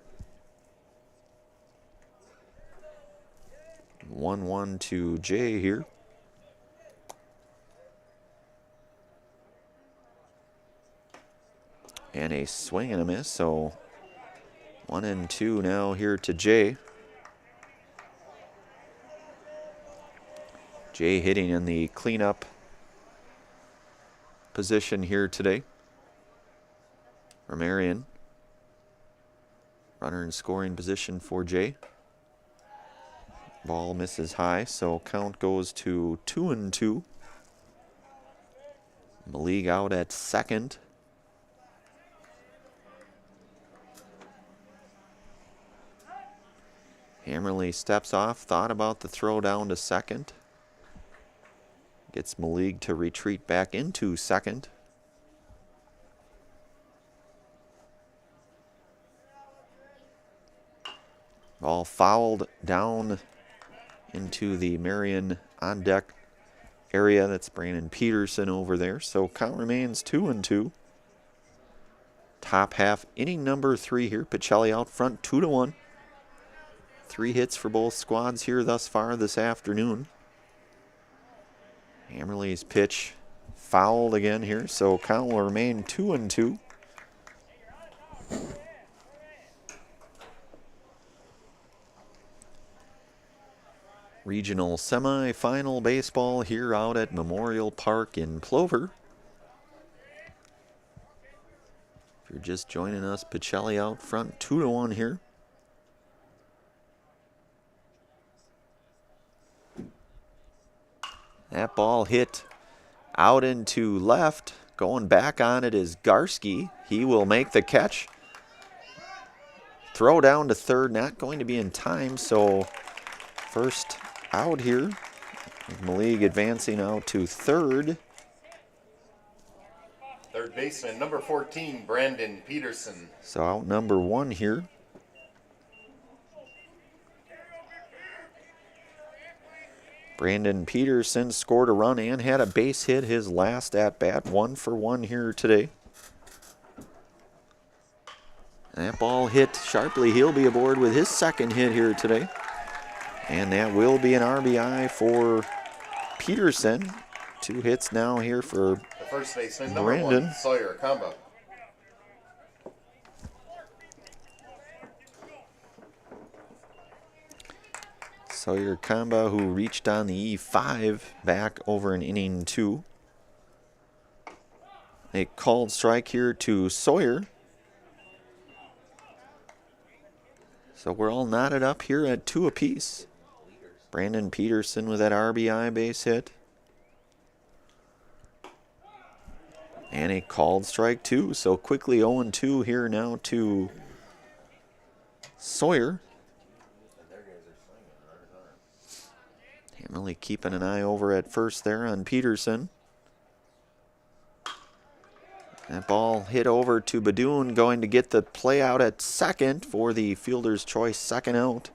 1-1 to Jay here. And a swing and a miss, so 1-2 now here to Jay. Jay hitting in the cleanup position here today for Marion. Runner in scoring position for Jay. Ball misses high, so count goes to 2-2. Malik out at second. Hammerly steps off, thought about the throw down to second. Gets Malik to retreat back into second. Ball fouled down into the Marion on deck area. That's Brandon Peterson over there. So count remains 2-2. Top half, inning number 3 here. Pacelli out front 2-1. 3 hits for both squads here thus far this afternoon. Hammerly's pitch fouled again here, so count will remain 2-2. Regional semi-final baseball here out at Memorial Park in Plover. If you're just joining us, Pacelli out front 2-1 here. That ball hit out into left. Going back on it is Garski. He will make the catch. Throw down to third, not going to be in time, so first out here. Malik advancing out to third. Third baseman, number 14, Brandon Peterson. So out number 1 here. Brandon Peterson scored a run and had a base hit his last at-bat. 1 for 1 here today. That ball hit sharply. He'll be aboard with his second hit here today. And that will be an RBI for Peterson. 2 hits now here for The first baseman, number Brandon. 1, Sawyer Kamba. Sawyer Kamba, who reached on the E5 back over in inning 2. A called strike here to Sawyer. So we're all knotted up here at 2 apiece. Brandon Peterson with that RBI base hit. And a called strike too. So quickly 0-2 here now to Sawyer. Hammerly keeping an eye over at first there on Peterson. That ball hit over to Badoon, going to get the play out at second for the fielder's choice second out.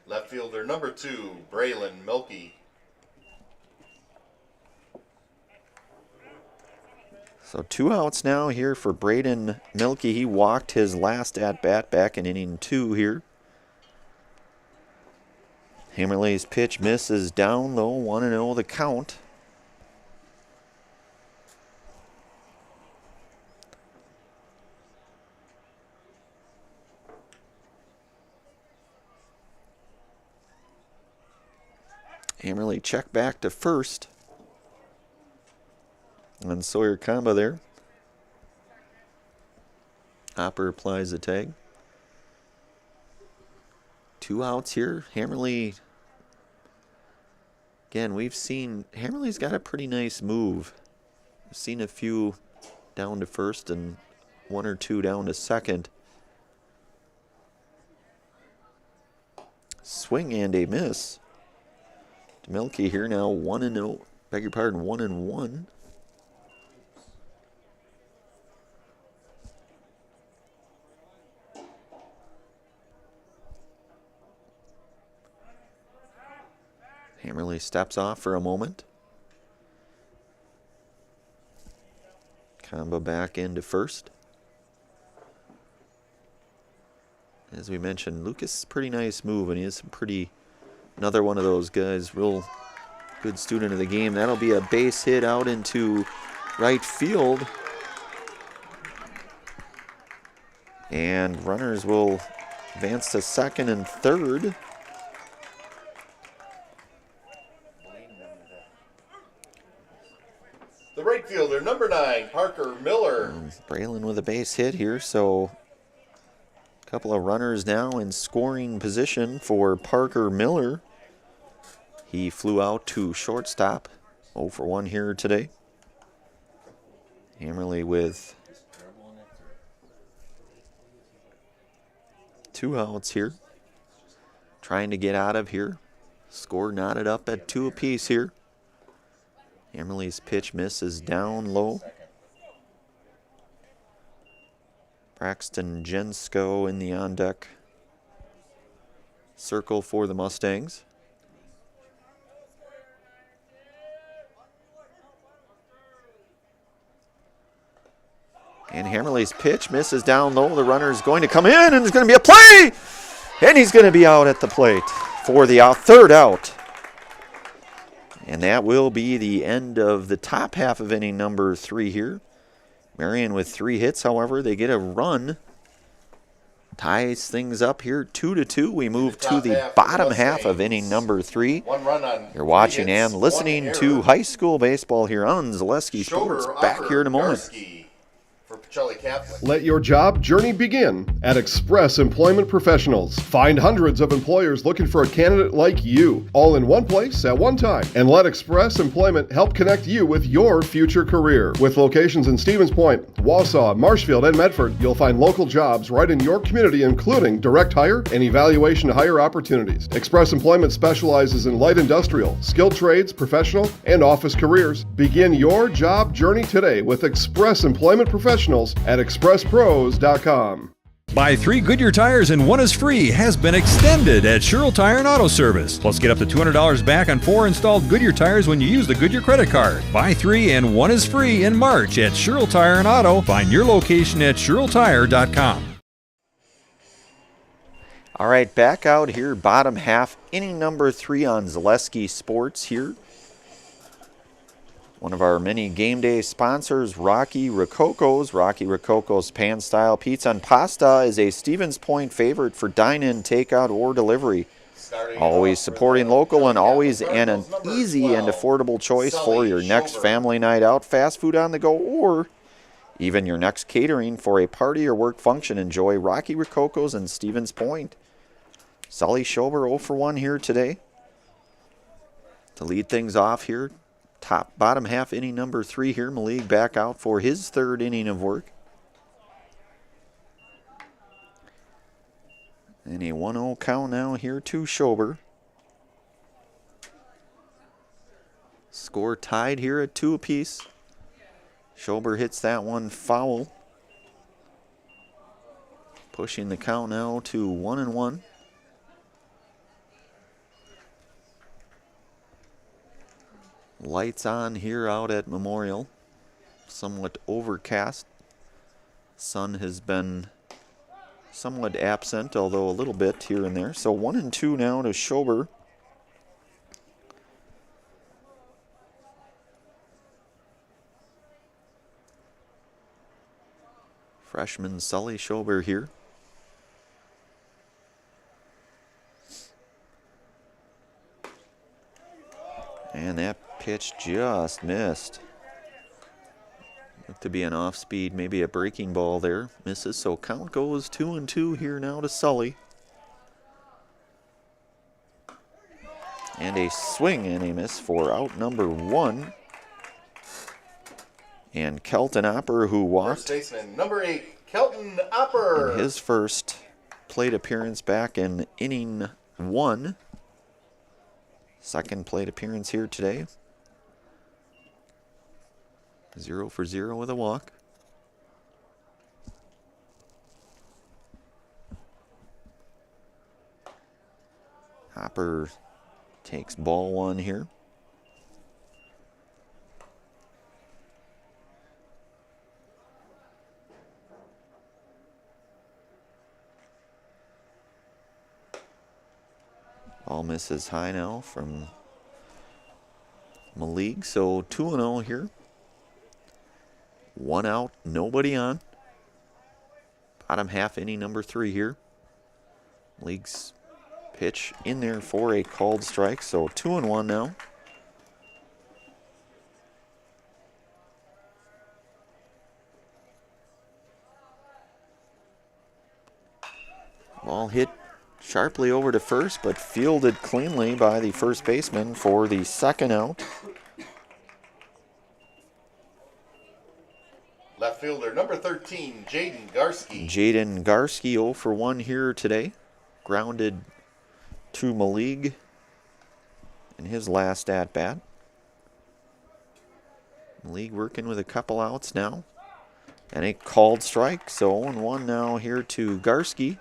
Left fielder, number 2, Braylon Milkey. So 2 outs now here for Braden Milkey. He walked his last at-bat back in inning 2 here. Hammerly's pitch misses down though, 1-0 the count. Hammerly checked back to first. And Sawyer Kamba there. Hopper applies the tag. 2 outs here. Hammerly, again, we've seen, Hammerly's got a pretty nice move. We've seen a few down to first and 1 or 2 down to second. Swing and a miss. Milkey here now 1-0. Beg your pardon, 1-1. Hammerly steps off for a moment. Combo back into first. As we mentioned, Lucas, pretty nice move, and he is pretty, another one of those guys, real good student of the game. That'll be a base hit out into right field. And runners will advance to second and third. The right fielder, number 9, Parker Miller. Braylon with a base hit here, so a couple of runners now in scoring position for Parker Miller. He flew out to shortstop. 0 for 1 here today. Hammerly with 2 outs here. Trying to get out of here. Score knotted up at 2 apiece here. Hammerly's pitch misses down low. Braxton Jensko in the on-deck circle for the Mustangs. And Hammerly's pitch misses down low. The runner's going to come in, and there's going to be a play! And he's going to be out at the plate for the third out. And that will be the end of the top half of inning number 3 here. Marion with 3 hits, however, they get a run. Ties things up here 2-2. We move to the bottom half of inning number 3. 1 run on You're watching 3 hits, and listening 1 to error. high school baseball here on Zaleski Sports. Back here in a moment. Garski for Pacelli Catholic. Let your job journey begin at Express Employment Professionals. Find hundreds of employers looking for a candidate like you, all in one place at one time. And let Express Employment help connect you with your future career. With locations in Stevens Point, Wausau, Marshfield, and Medford, you'll find local jobs right in your community, including direct hire and evaluation to hire opportunities. Express Employment specializes in light industrial, skilled trades, professional, and office careers. Begin your job journey today with Express Employment Professionals at expresspros.com. Buy 3 Goodyear tires and 1 is free has been extended at Sherrill Tire and Auto Service. Plus, get up to $200 back on 4 installed Goodyear tires when you use the Goodyear credit card. Buy 3 and 1 is free in March at Sherrill Tire and Auto. Find your location at SherrillTire.com. All right, back out here, bottom half, inning number 3 on Zaleski Sports here. One of our many game day sponsors, Rocky Rococo's. Rocky Rococo's pan-style pizza and pasta is a Stevens Point favorite for dine-in, takeout, or delivery. Always supporting local and always an easy and affordable choice for your next family night out, fast food on the go, or even your next catering for a party or work function. Enjoy Rocky Rococo's in Stevens Point. Sully Schober 0 for 1 here today. To lead things off here, bottom half inning number 3 here. Malik back out for his 3rd inning of work. And a 1-0 count now here to Schober. Score tied here at 2 apiece. Schober hits that one foul. Pushing the count now to 1-1. Lights on here out at Memorial. Somewhat overcast. Sun has been somewhat absent, although a little bit here and there. So 1-2 now to Schober. Freshman Sully Schober here. And that pitch just missed. Looked to be an off-speed, maybe a breaking ball there. Misses, so count goes 2-2 here now to Sully. And a swing and a miss for out number 1. And Kelton Opper, who walked First baseman, number 8, Kelton Opper. in his first plate appearance back in inning 1. Second plate appearance here today. 0 for 0 with a walk. Hopper takes ball 1 here. Ball misses high now from Maligue, so 2-0 here. 1 out, nobody on. Bottom half inning number 3 here. Maligue's pitch in there for a called strike, so 2-1 now. Ball hit sharply over to first, but fielded cleanly by the first baseman for the 2nd out. Left fielder number 13, Jaden Garski. Jaden Garski 0 for 1 here today. Grounded to Maligue in his last at-bat. Maligue working with a couple outs now. And a called strike, so 0-1 now here to Garski.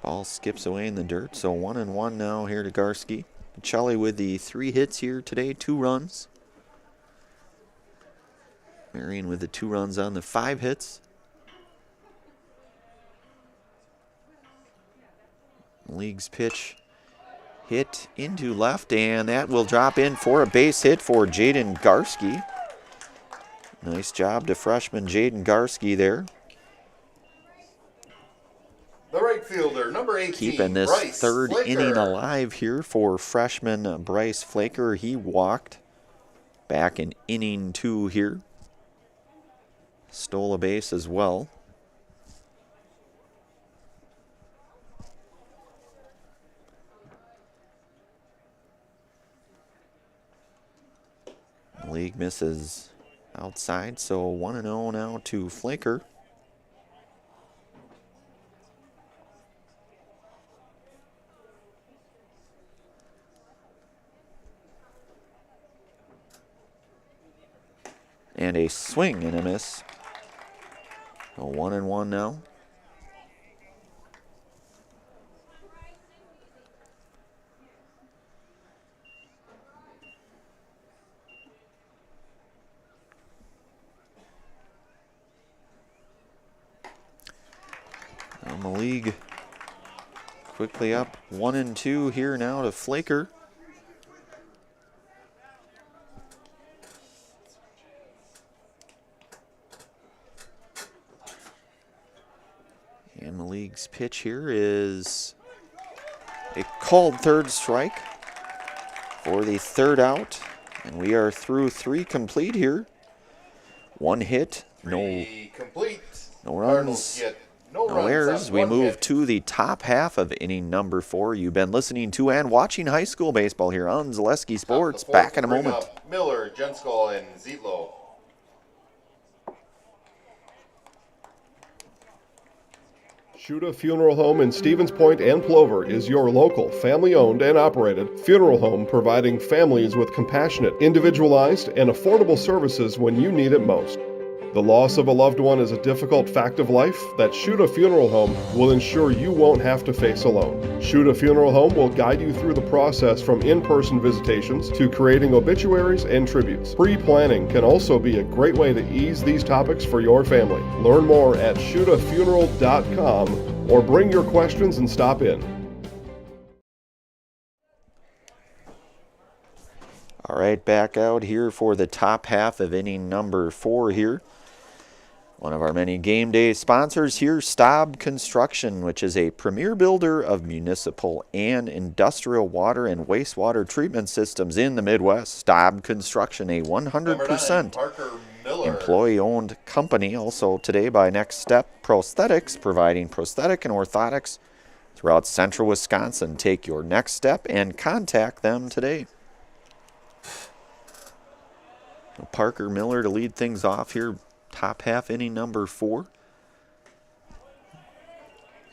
Ball skips away in the dirt, so 1-1 now here to Garski. Pacelli with the 3 hits here today, 2 runs. Marion with the 2 runs on the 5 hits. Maligue's pitch hit into left, and that will drop in for a base hit for Jaden Garski. Nice job to freshman Jaden Garski there. The right fielder, number 18, Keeping this Bryce 3rd Flaker. inning alive here for freshman Bryce Flaker. He walked back in inning 2 here. Stole a base as well. League misses outside, so 1-0 now to Flaker. And a swing and a miss. So 1-1 now. Maligue quickly up 1-2 here now to Flaker. And Maligue's pitch here is a called 3rd strike for the 3rd out. And we are through 3 complete here. 1 hit, no runs. No errors. We move to the top half of inning number 4. You've been listening to and watching high school baseball here on Zaleski Sports. Back in a moment. Miller, Jensko, and Zietlow. Shuda Funeral Home in Stevens Point and Plover is your local, family-owned and operated funeral home providing families with compassionate, individualized, and affordable services when you need it most. The loss of a loved one is a difficult fact of life that Shuda Funeral Home will ensure you won't have to face alone. Shuda Funeral Home will guide you through the process from in-person visitations to creating obituaries and tributes. Pre-planning can also be a great way to ease these topics for your family. Learn more at shudafuneral.com or bring your questions and stop in. All right, back out here for the top half of inning number 4 here. One of our many game day sponsors here, Staub Construction, which is a premier builder of municipal and industrial water and wastewater treatment systems in the Midwest. Staub Construction, a 100% employee-owned company. Also today by Next Step Prosthetics, providing prosthetic and orthotics throughout central Wisconsin. Take your next step and contact them today. Parker Miller to lead things off here. Top half inning number 4.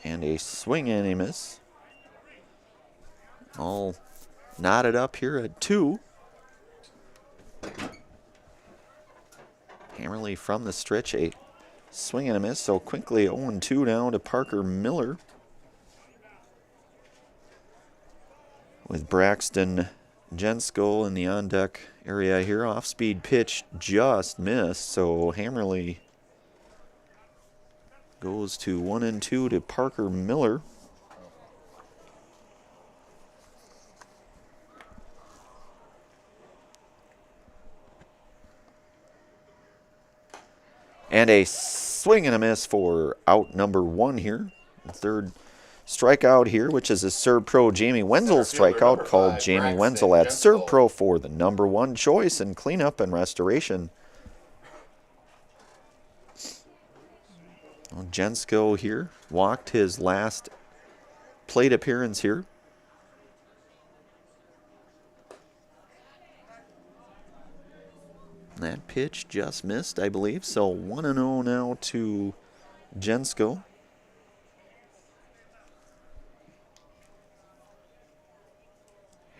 And a swing and a miss. All knotted up here at 2. Hammerly from the stretch, a swing and a miss. So quickly 0-2 now to Parker Miller. With Braxton Jensko in the on-deck area here. Off-speed pitch just missed, so Hammerly goes to 1-2 to Parker Miller. And a swing and a miss for out number 1 here. The third strikeout here, which is a Serve Pro Jamie Wenzel strikeout, called Jamie Wenzel at Serve Pro for the number 1 choice in cleanup and restoration. Well, Jensko here walked his last plate appearance here. That pitch just missed, I believe. So 1-0 now to Jensko.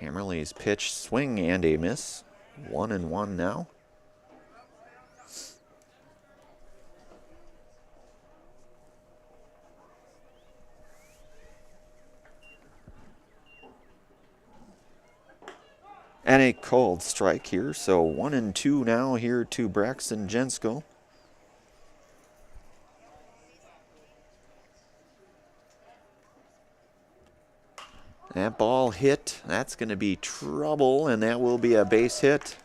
Hammerly's pitch, swing and a miss. 1-1 now. And a called strike here, so 1-2 now here to Braxton Jensko. That ball hit, that's going to be trouble, and that will be a base hit.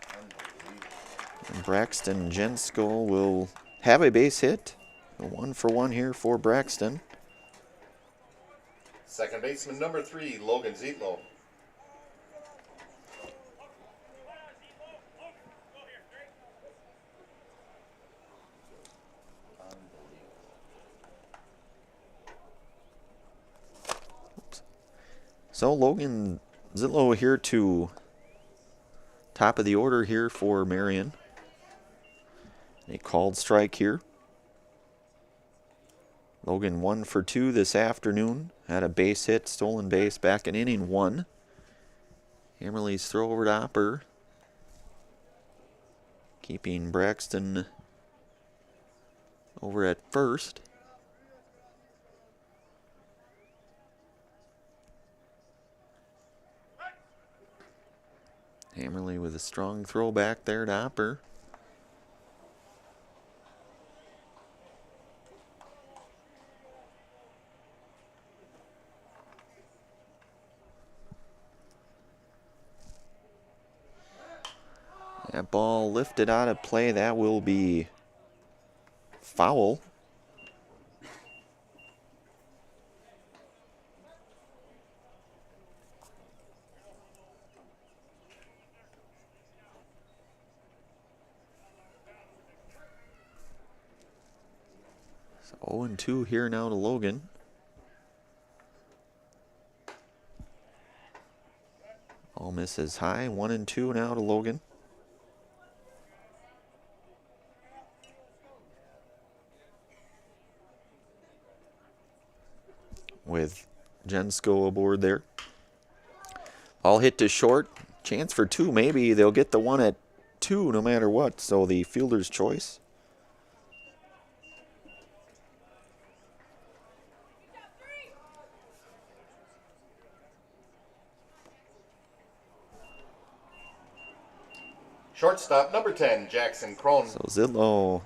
And Braxton Jensko will have a base hit. 1-for-1 here for Braxton. Second baseman number 3, Logan Zietlow. So Logan Zietlow here to top of the order here for Marion. A called strike here. Logan 1-for-2 this afternoon. Had a base hit, stolen base back in inning 1. Hammerly's throw over to Opper. Keeping Braxton over at first. Hammerly with a strong throw back there to Opper. That ball lifted out of play. That will be foul. So 0-2 here now to Logan. All misses high. 1-2 now to Logan. With Jensko aboard there. All hit to short. Chance for 2. Maybe they'll get the 1 at 2 no matter what. So the fielder's choice. Shortstop number 10, Jackson Crone. So Zietlow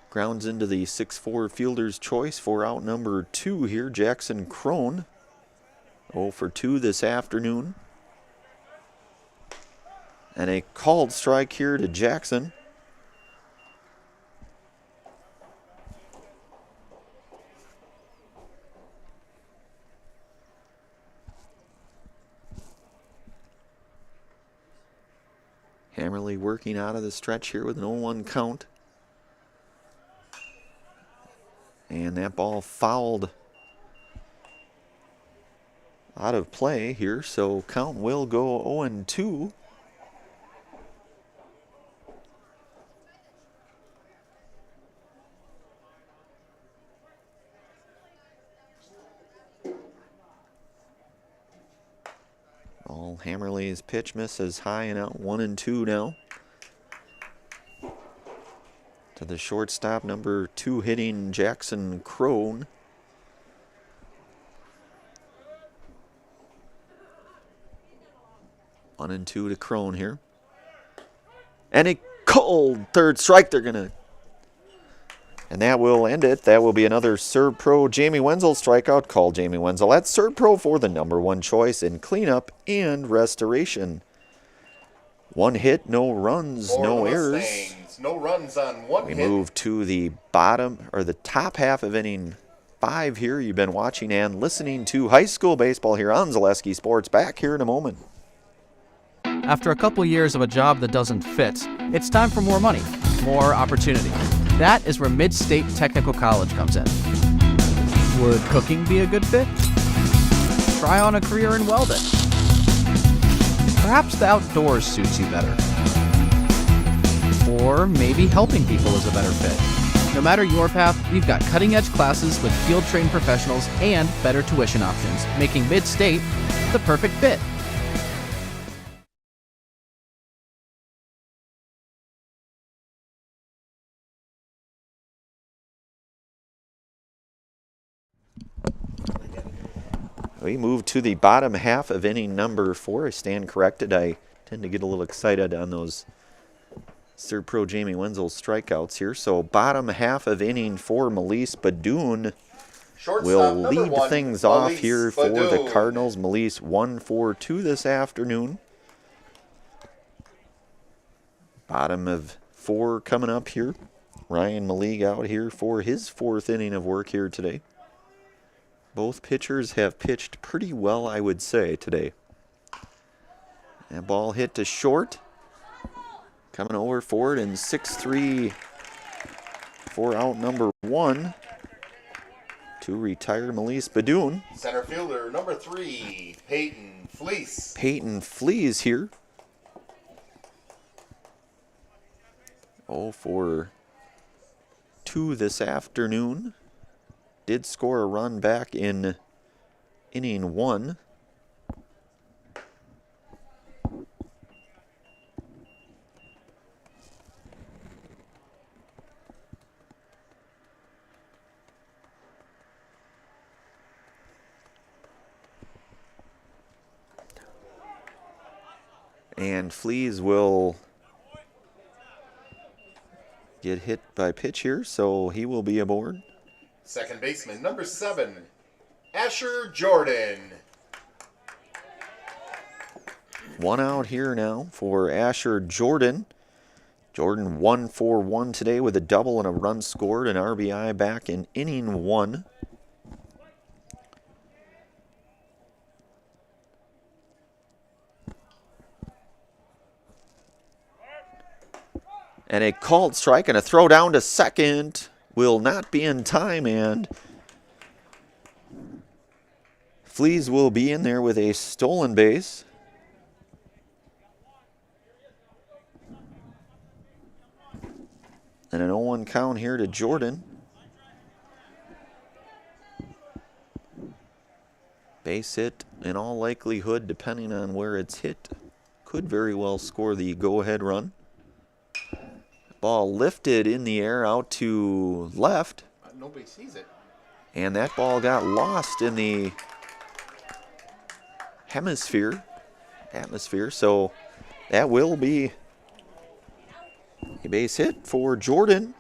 grounds into the 6-4 fielder's choice for out number 2 here, Jackson Crone. 0-for-2 this afternoon. And a called strike here to Jackson. Hammerly working out of the stretch here with an 0-1 count. And that ball fouled out of play here, so count will go 0-2. All Hammerly's pitch misses high and out. 1-2 now. To the shortstop, number 2 hitting Jackson Crone. One and 2 to Crone here. And a cold third strike. They're going to And that will end it. That will be another Serve Pro Jamie Wenzel strikeout. Call Jamie Wenzel at Serve Pro for the #1 choice in cleanup and restoration. 1 hit, no runs, For no the errors. Mustangs, no runs on 1 We hit. move to the bottom, or the top half of inning 5 here. You've been watching and listening to high school baseball here on Zaleski Sports. Back here in a moment. After a couple years of a job that doesn't fit, it's time for more money, more opportunity. That is where Mid-State Technical College comes in. Would cooking be a good fit? Try on a career in welding. Perhaps the outdoors suits you better. Or maybe helping people is a better fit. No matter your path, we've got cutting-edge classes with field-trained professionals and better tuition options, making Mid-State the perfect fit. We move to the bottom half of inning number 4. I stand corrected. I tend to get a little excited on those Serve Pro Jamie Wenzel strikeouts here. So bottom half of inning 4, Melise Badoon will lead things off here for the Cardinals. Melise 1-for-2 this afternoon. Bottom of 4 coming up here. Ryan Maligue out here for his 4th inning of work here today. Both pitchers have pitched pretty well, I would say, today. That ball hit to short. Coming over for it in 6-3 for out number 1 to retire Melise Badoon. Center fielder number 3, Peyton Fleece. Peyton Fleece here. 0-for-2 this afternoon. Did score a run back in inning 1. And Fleas will get hit by pitch here, so he will be aboard. Second baseman number 7, Asher Jordan. 1 out here now for Asher Jordan. Jordan 1-for-1 today with a double and a run scored, an RBI back in inning 1. And a called strike and a throw down to second will not be in time, and Fleas will be in there with a stolen base. And an 0-1 count here to Jordan. Base hit in all likelihood, depending on where it's hit, could very well score the go-ahead run. Ball lifted in the air out to left. Nobody sees it. And that ball got lost in the atmosphere. So that will be a base hit for Jordan.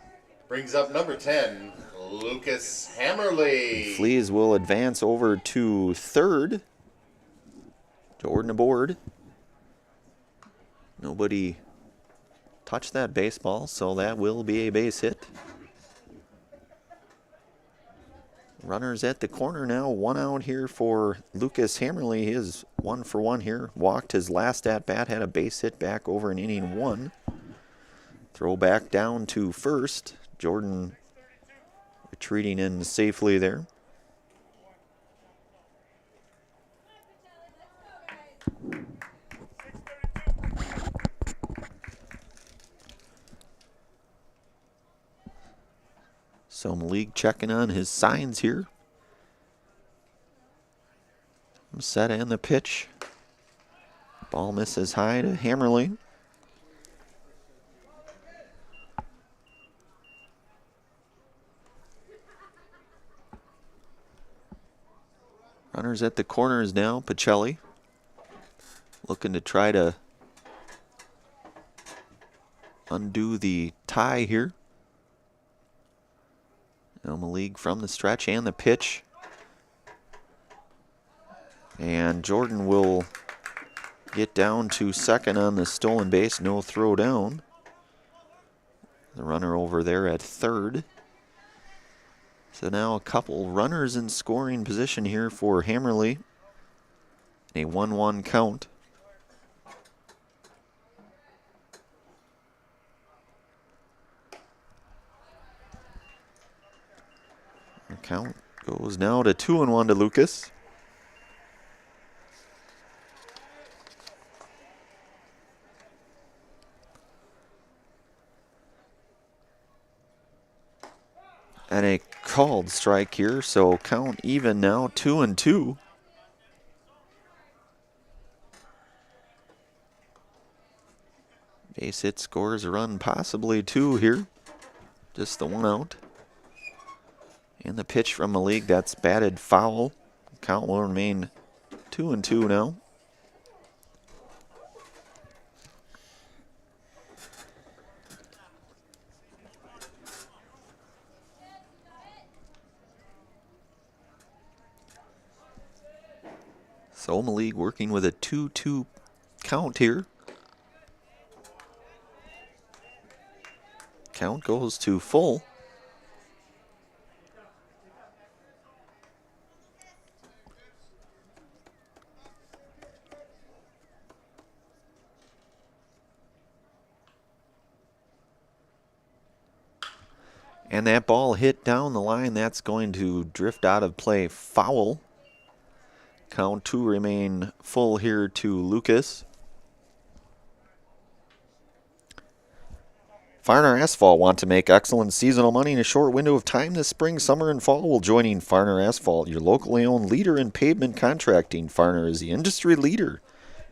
Brings up number 10, Lucas Hammerly. Fleas will advance over to third. Jordan aboard. Nobody touched that baseball, so that will be a base hit. Runners at the corner now. 1 out here for Lucas Hammerly. He is 1-for-1 here. Walked his last at-bat, had a base hit back over in inning 1. Throw back down to first. Jordan retreating in safely there. Some league checking on his signs here. Set and the pitch. Ball misses high to Hammerly. Runners at the corners now. Pacelli looking to try to undo the tie here. Malik from the stretch and the pitch. And Jordan will get down to second on the stolen base. No throw down. The runner over there at third. So now a couple runners in scoring position here for Hammerly. A 1-1 count. The count goes now to 2-1 to Lucas. And a called strike here, so count even now, 2-2. Base hit scores a run, possibly two here. Just the one out. And the pitch from Malik, that's batted foul. Count will remain 2-2 now. So Malik working with a 2-2 count here. Count goes to full. And that ball hit down the line. That's going to drift out of play, foul. Count two remain full here to Lucas. Farner Asphalt want to make excellent seasonal money in a short window of time this spring, summer, and fall while joining Farner Asphalt, your locally owned leader in pavement contracting. Farner is the industry leader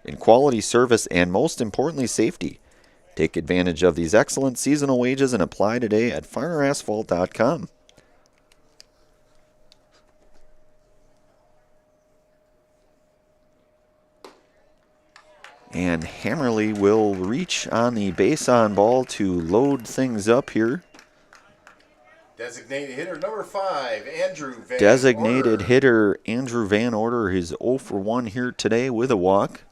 in quality service and, most importantly, safety. Take advantage of these excellent seasonal wages and apply today at farnerasphalt.com. And Hammerly will reach on the base on ball to load things up here. Designated hitter number 5, Andrew Van Designated Order. hitter Andrew Van Order is 0 for 1 here today with a walk.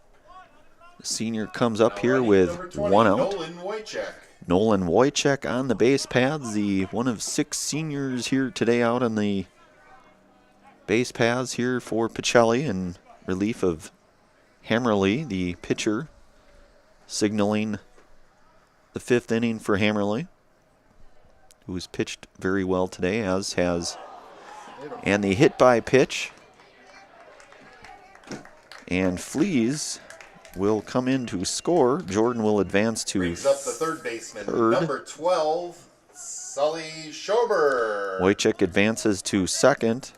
The senior comes up here with 20, one out. Nolan Wojcik. Nolan Wojcik on the base paths, the one of 6 seniors here today out on the base paths here for Pacelli in relief of Hammerly, the pitcher, signaling the 5th inning for Hammerly, who's pitched very well today, as has. And the hit by pitch. And Fleas will come in to score. Jordan will advance to Brings up the third baseman, third. number 12, Sully Schober. Wojcik advances to second.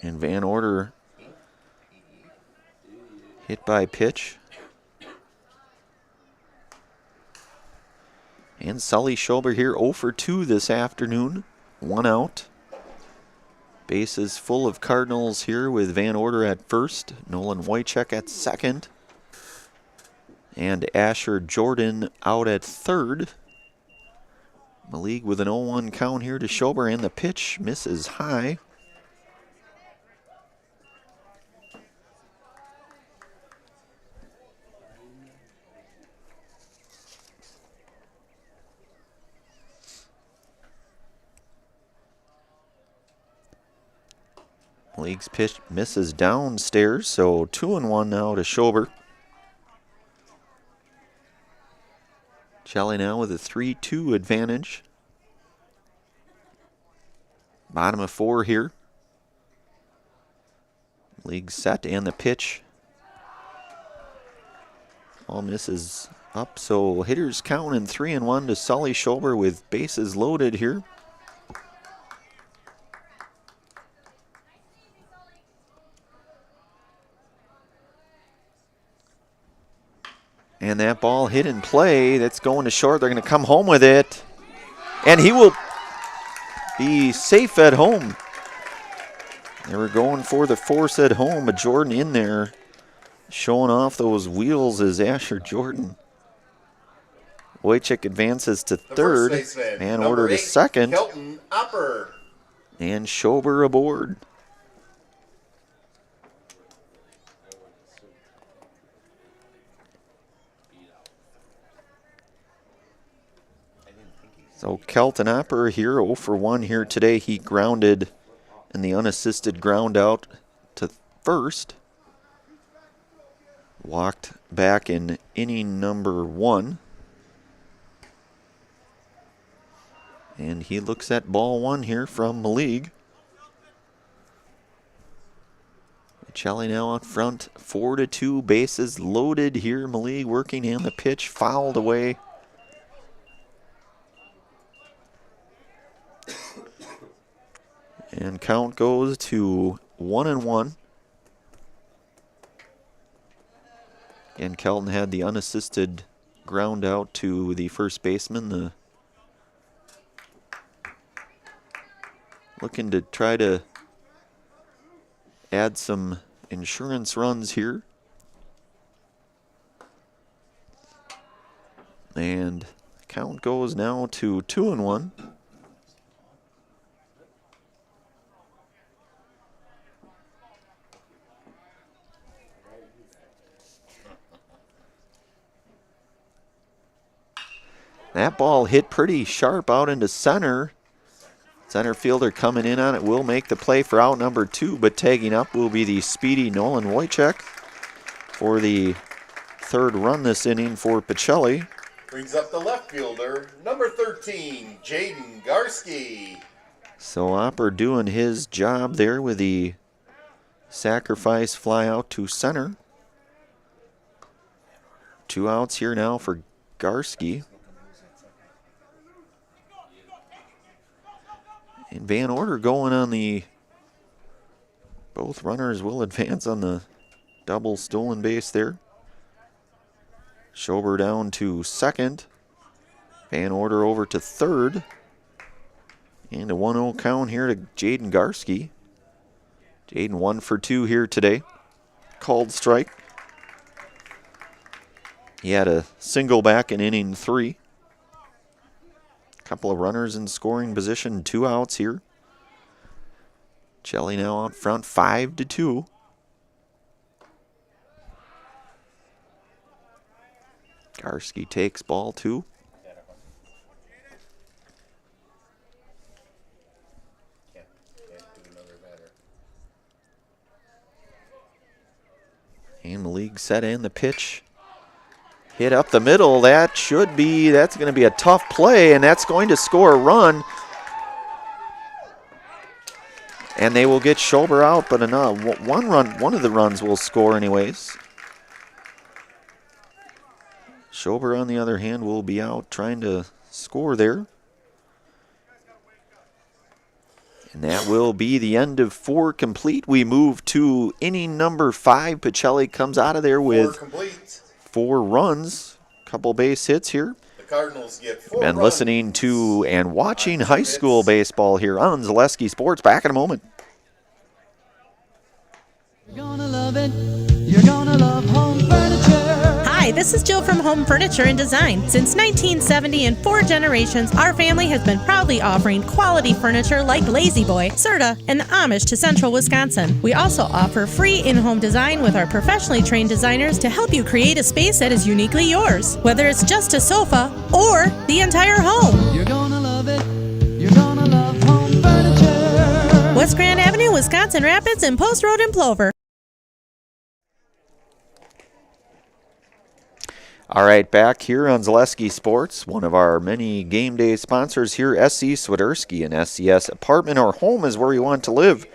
And Van Order hit by pitch. And Sully Schober here 0 for 2 this afternoon. 1 out. Bases full of Cardinals here with Van Order at first. Nolan Wojcik at second. And Asher Jordan out at third. Malik with an 0-1 count here to Schober, and the pitch misses high. Malik's pitch misses downstairs, so 2-1 now to Schober. Shelley now with a 3-2 advantage. Bottom of 4 here. League set, and the pitch all misses up, so hitters count in 3-1 to Sully Schober with bases loaded here. And that ball hit in play. That's going to short. They're going to come home with it. And he will be safe at home. They were going for the force at home, but Jordan in there showing off those wheels as Asher Jordan Wojcik advances to The third. first baseman, Man number order to 8, second. Kelton Opper. And Schober aboard. So Kelton Opper here, 0 for 1 here today. He grounded in the unassisted ground out to first. Walked back in inning number 1. And he looks at ball 1 here from Maligue. Pacelli now out front, 4-2, bases loaded here. Maligue working in the pitch, fouled away. And count goes to 1-1. And Kelton had the unassisted ground out to the first baseman. Looking to try to add some insurance runs here. And count goes now to 2-1. That ball hit pretty sharp out into center. Center fielder coming in on it will make the play for out number 2, but tagging up will be the speedy Nolan Wojcik for the third run this inning for Pacelli. Brings up the left fielder, number 13, Jaden Garski. So Opper doing his job there with the sacrifice fly out to center. 2 outs here now for Garski. And Van Order going on the, both runners will advance on the double stolen base there. Schober down to second. Van Order over to third. And a 1-0 count here to Jaden Garski. Jaden 1 for 2 here today. Called strike. He had a single back in inning 3. Couple of runners in scoring position, 2 outs here. Pacelli now out front, 5-2. Garski takes ball 2. And Maligue set in the pitch. Hit up the middle. That's going to be a tough play, and that's going to score a run. And they will get Schober out, but one of the runs will score anyways. Schober, on the other hand, will be out trying to score there. And that will be the end of 4 complete. We move to inning number 5. Pacelli comes out of there with 4 runs, couple base hits here. The Cardinals get 4 Been runs. listening to and watching high school baseball here on Zaleski Sports. Back in a moment. You're gonna love it. You're gonna love home furniture. Hi, this is Jill from Home Furniture and Design. Since 1970 and 4 generations, our family has been proudly offering quality furniture like Lazy Boy, Serta, and the Amish to Central Wisconsin. We also offer free in-home design with our professionally trained designers to help you create a space that is uniquely yours, whether it's just a sofa or the entire home. You're gonna love it. You're gonna love home furniture. West Grand Avenue, Wisconsin Rapids, and Post Road in Plover. All right, back here on Zaleski Sports, one of our many game day sponsors here, SC Swiderski and SCS Apartment or Home is where you want to live,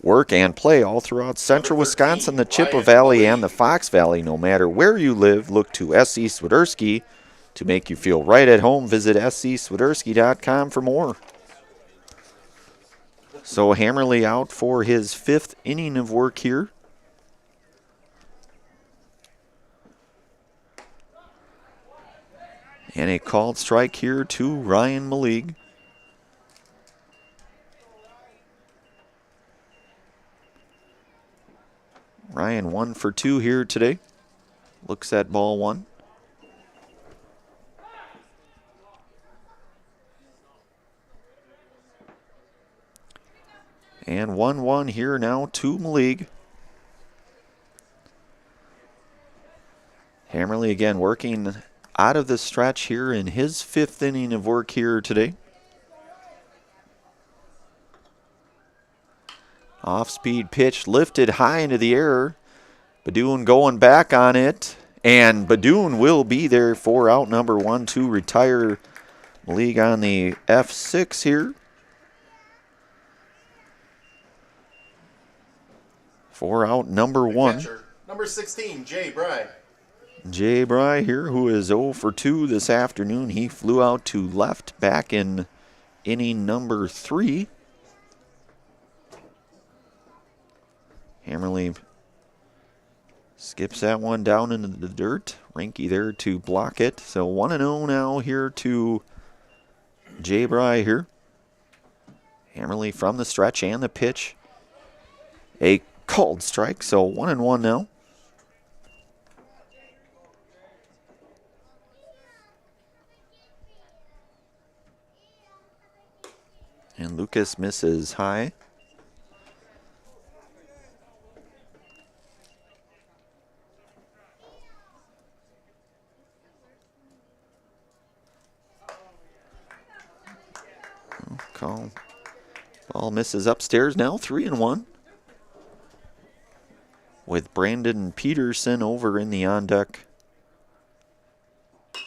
work, and play all throughout central Wisconsin, the Chippewa Valley, and the Fox Valley. No matter where you live, look to SC Swiderski to make you feel right at home. Visit scswiderski.com for more. So Hammerly out for his 5th inning of work here. And a called strike here to Ryan Maligue. Ryan 1 for 2 here today. Looks at ball 1. 1-1 here now to Maligue. Hammerly again working out of the stretch here in his 5th inning of work here today. Off-speed pitch lifted high into the air. Badoon going back on it. And Badoon will be there for out number 1 to retire Maligue on the F6 here. For out number 1. Catcher, number 16, Jay Bry. Jay Bry here, who is 0 for 2 this afternoon. He flew out to left back in inning number 3. Hammerly skips that one down into the dirt. Rinky there to block it. So 1-0 now here to Jay Bry here. Hammerly from the stretch and the pitch. A called strike, so 1-1 now. And Lucas misses high. Call. Ball misses upstairs now, 3-1. With Brandon Peterson over in the on-deck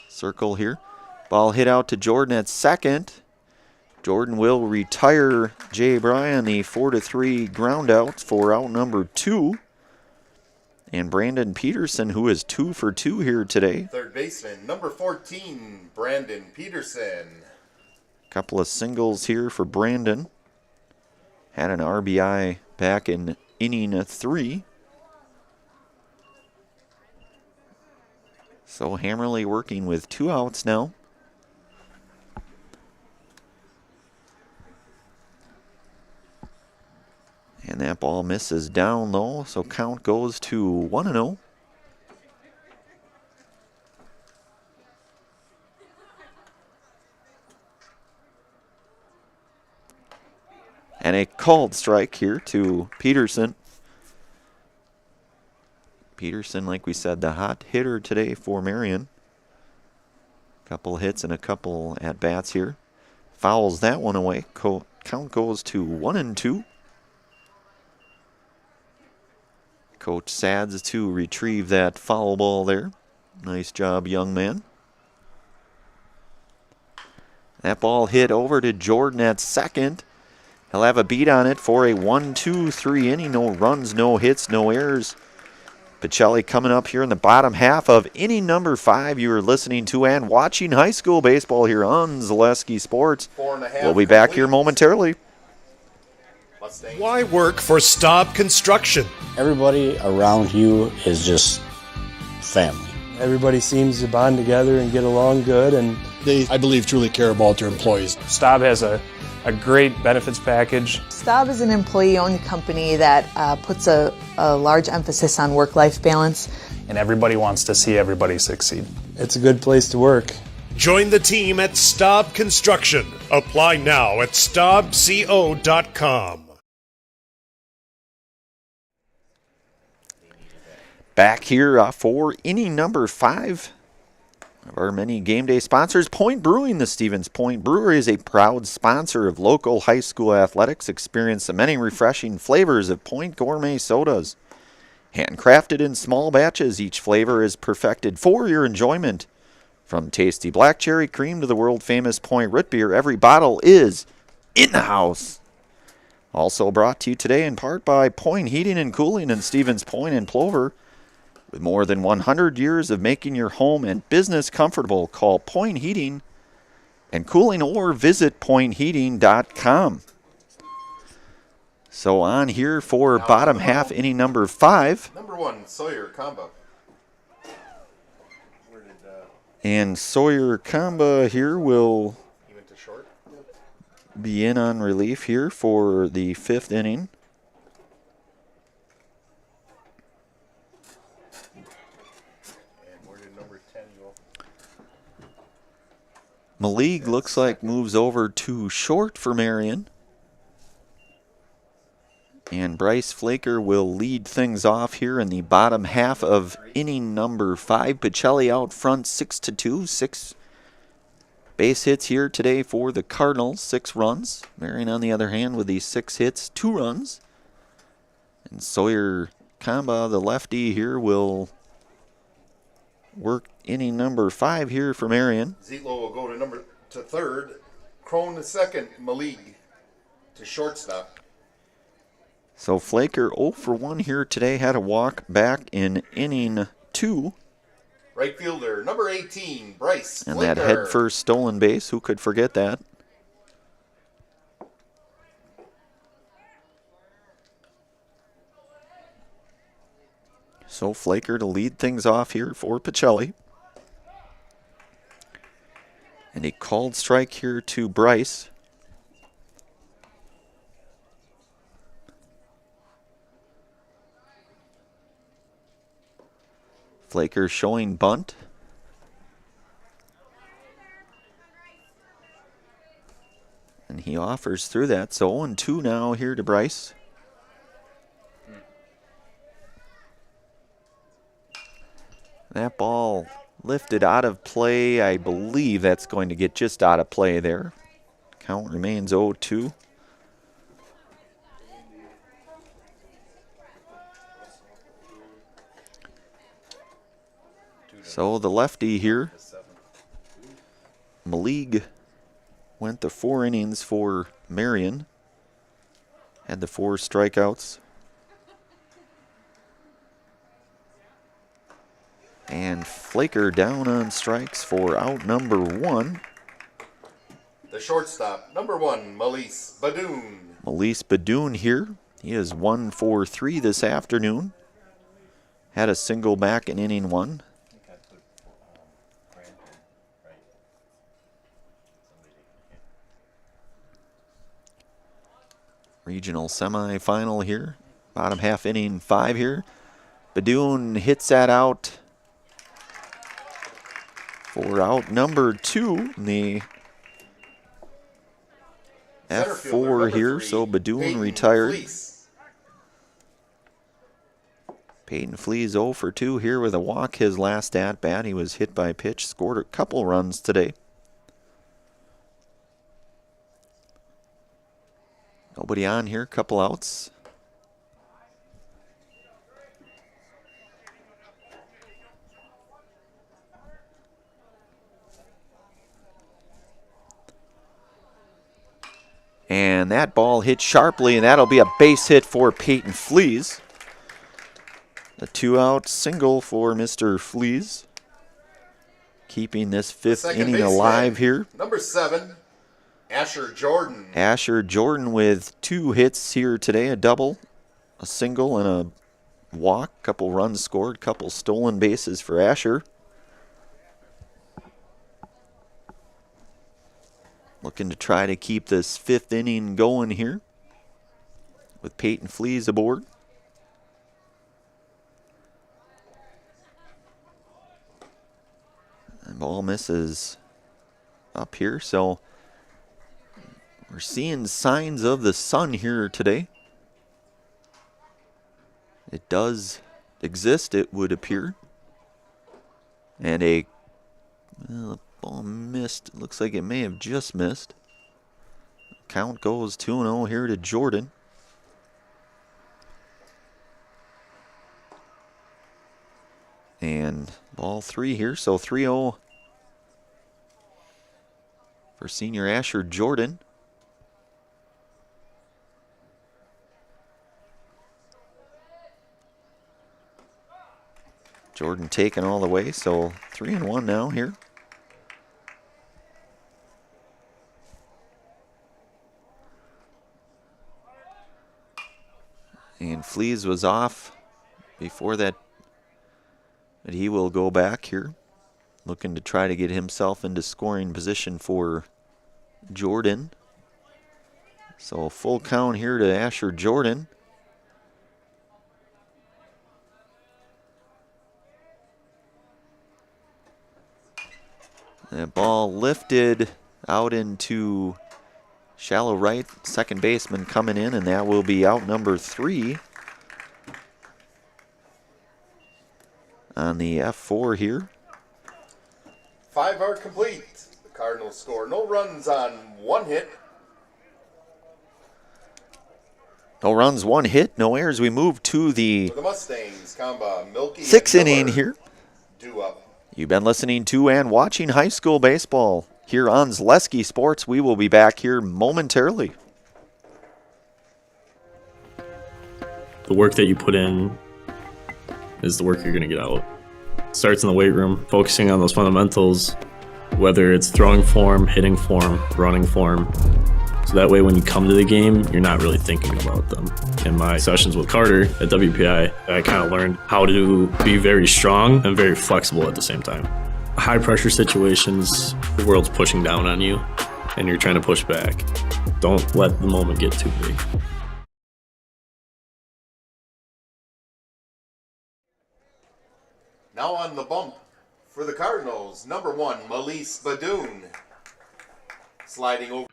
circle here. Ball hit out to Jordan at second. Jordan will retire Jay Bry on the 4-3 ground out for out number 2. And Brandon Peterson, who is 2 for 2 here today. Third baseman, number 14, Brandon Peterson. Couple of singles here for Brandon. Had an RBI back in inning 3. So Hammerly working with 2 outs now. And that ball misses down low, so count goes to 1-0. And a called strike here to Peterson. Peterson, like we said, the hot hitter today for Marion. Couple hits and a couple at-bats here. Fouls that one away. Count goes to 1-2. Coach Sads to retrieve that foul ball there. Nice job, young man. That ball hit over to Jordan at second. He'll have a beat on it for a 1-2-3 inning. No runs, no hits, no errors. Pacelli coming up here in the bottom half of inning number 5. You are listening to and watching high school baseball here on Zaleski Sports. We'll be back here momentarily. Why work for Staub Construction? Everybody around you is just family. Everybody seems to bond together and get along good, and They, I believe, truly care about their employees. Staub has a great benefits package. Staub is an employee-owned company that puts a large emphasis on work-life balance. And everybody wants to see everybody succeed. It's a good place to work. Join the team at Staub Construction. Apply now at staubco.com. Back here for inning number 5 of our many game day sponsors. Point Brewing. The Stevens Point Brewery is a proud sponsor of local high school athletics. Experience the many refreshing flavors of Point Gourmet sodas. Handcrafted in small batches, each flavor is perfected for your enjoyment. From tasty black cherry cream to the world-famous Point Root Beer, every bottle is in the house. Also brought to you today in part by Point Heating and Cooling in Stevens Point and Plover. With more than 100 years of making your home and business comfortable, call Point Heating and Cooling or visit pointheating.com. So on here for bottom half inning number 5. Number 1, Sawyer Kamba. And Sawyer Kamba here will be in on relief here for the 5th inning. Maligue looks like moves over to short for Marion. And Bryce Flaker will lead things off here in the bottom half of inning number 5. Pacelli out front 6-2. 6 base hits here today for the Cardinals, 6 runs. Marion, on the other hand, with these 6 hits, 2 runs. And Sawyer Kamba, the lefty here, will work inning number 5 here for Marion. Zietlow will go to third. Crone to second. Malik to shortstop. So Flaker 0 for 1 here today. Had a walk back in inning 2. Right fielder, number 18, Bryce And Flaker. that head first stolen base. Who could forget that? So Flaker to lead things off here for Pacelli. And a called strike here to Bryce. Flaker showing bunt. And he offers through that. So 0-2 now here to Bryce. That ball lifted out of play. I believe that's going to get just out of play there. Count remains 0-2. So the lefty here, Malik, went the 4 innings for Marion. Had the 4 strikeouts. And Flaker down on strikes for out number 1. The shortstop, number 1, Malise Badoon. Malise Badoon here. He is 1 for 3 this afternoon. Had a single back in inning 1. Regional semifinal here. Bottom half inning 5 here. Badoon hits that out for out number 2 in the F4 here. So Badoon retired. Peyton Flees 0 for 2 here with a walk. His last at bat. He was hit by pitch. Scored a couple runs today. Nobody on here, couple outs. And that ball hit sharply, and that'll be a base hit for Peyton Flees. A 2-out single for Mr. Flees. Keeping this 5th inning alive here. Number 7, Asher Jordan. Asher Jordan with 2 hits here today, a double, a single, and a walk. Couple runs scored, couple stolen bases for Asher. Looking to try to keep this 5th inning going here with Peyton Flees aboard. And ball misses up here, so we're seeing signs of the sun here today. It does exist, it would appear. And a ball missed. It looks like it may have just missed. Count goes 2-0 here to Jordan. And ball 3 here, so 3-0 for senior Asher Jordan. Jordan taken all the way, so 3-1 now here. And Flees was off before that, but he will go back here, looking to try to get himself into scoring position for Jordan. So a full count here to Asher Jordan. That ball lifted out into Shallow right, second baseman coming in, and that will be out number 3 on the F4 here. 5 are complete. The Cardinals score no runs on 1 hit. No runs, 1 hit, no errors. We move to the For the Mustangs, Kamba, Milky, 6th and inning Miller here. due up. You've been listening to and watching high school baseball here on Zaleski Sports. We will be back here momentarily. The work that you put in is the work you're going to get out. It starts in the weight room, focusing on those fundamentals, whether it's throwing form, hitting form, running form. So that way when you come to the game, you're not really thinking about them. In my sessions with Carter at WPI, I kind of learned how to be very strong and very flexible at the same time. High pressure situations, the world's pushing down on you and you're trying to push back. Don't let the moment get too big. Now on the bump for the Cardinals, number 1, Melise Badoon. Sliding over.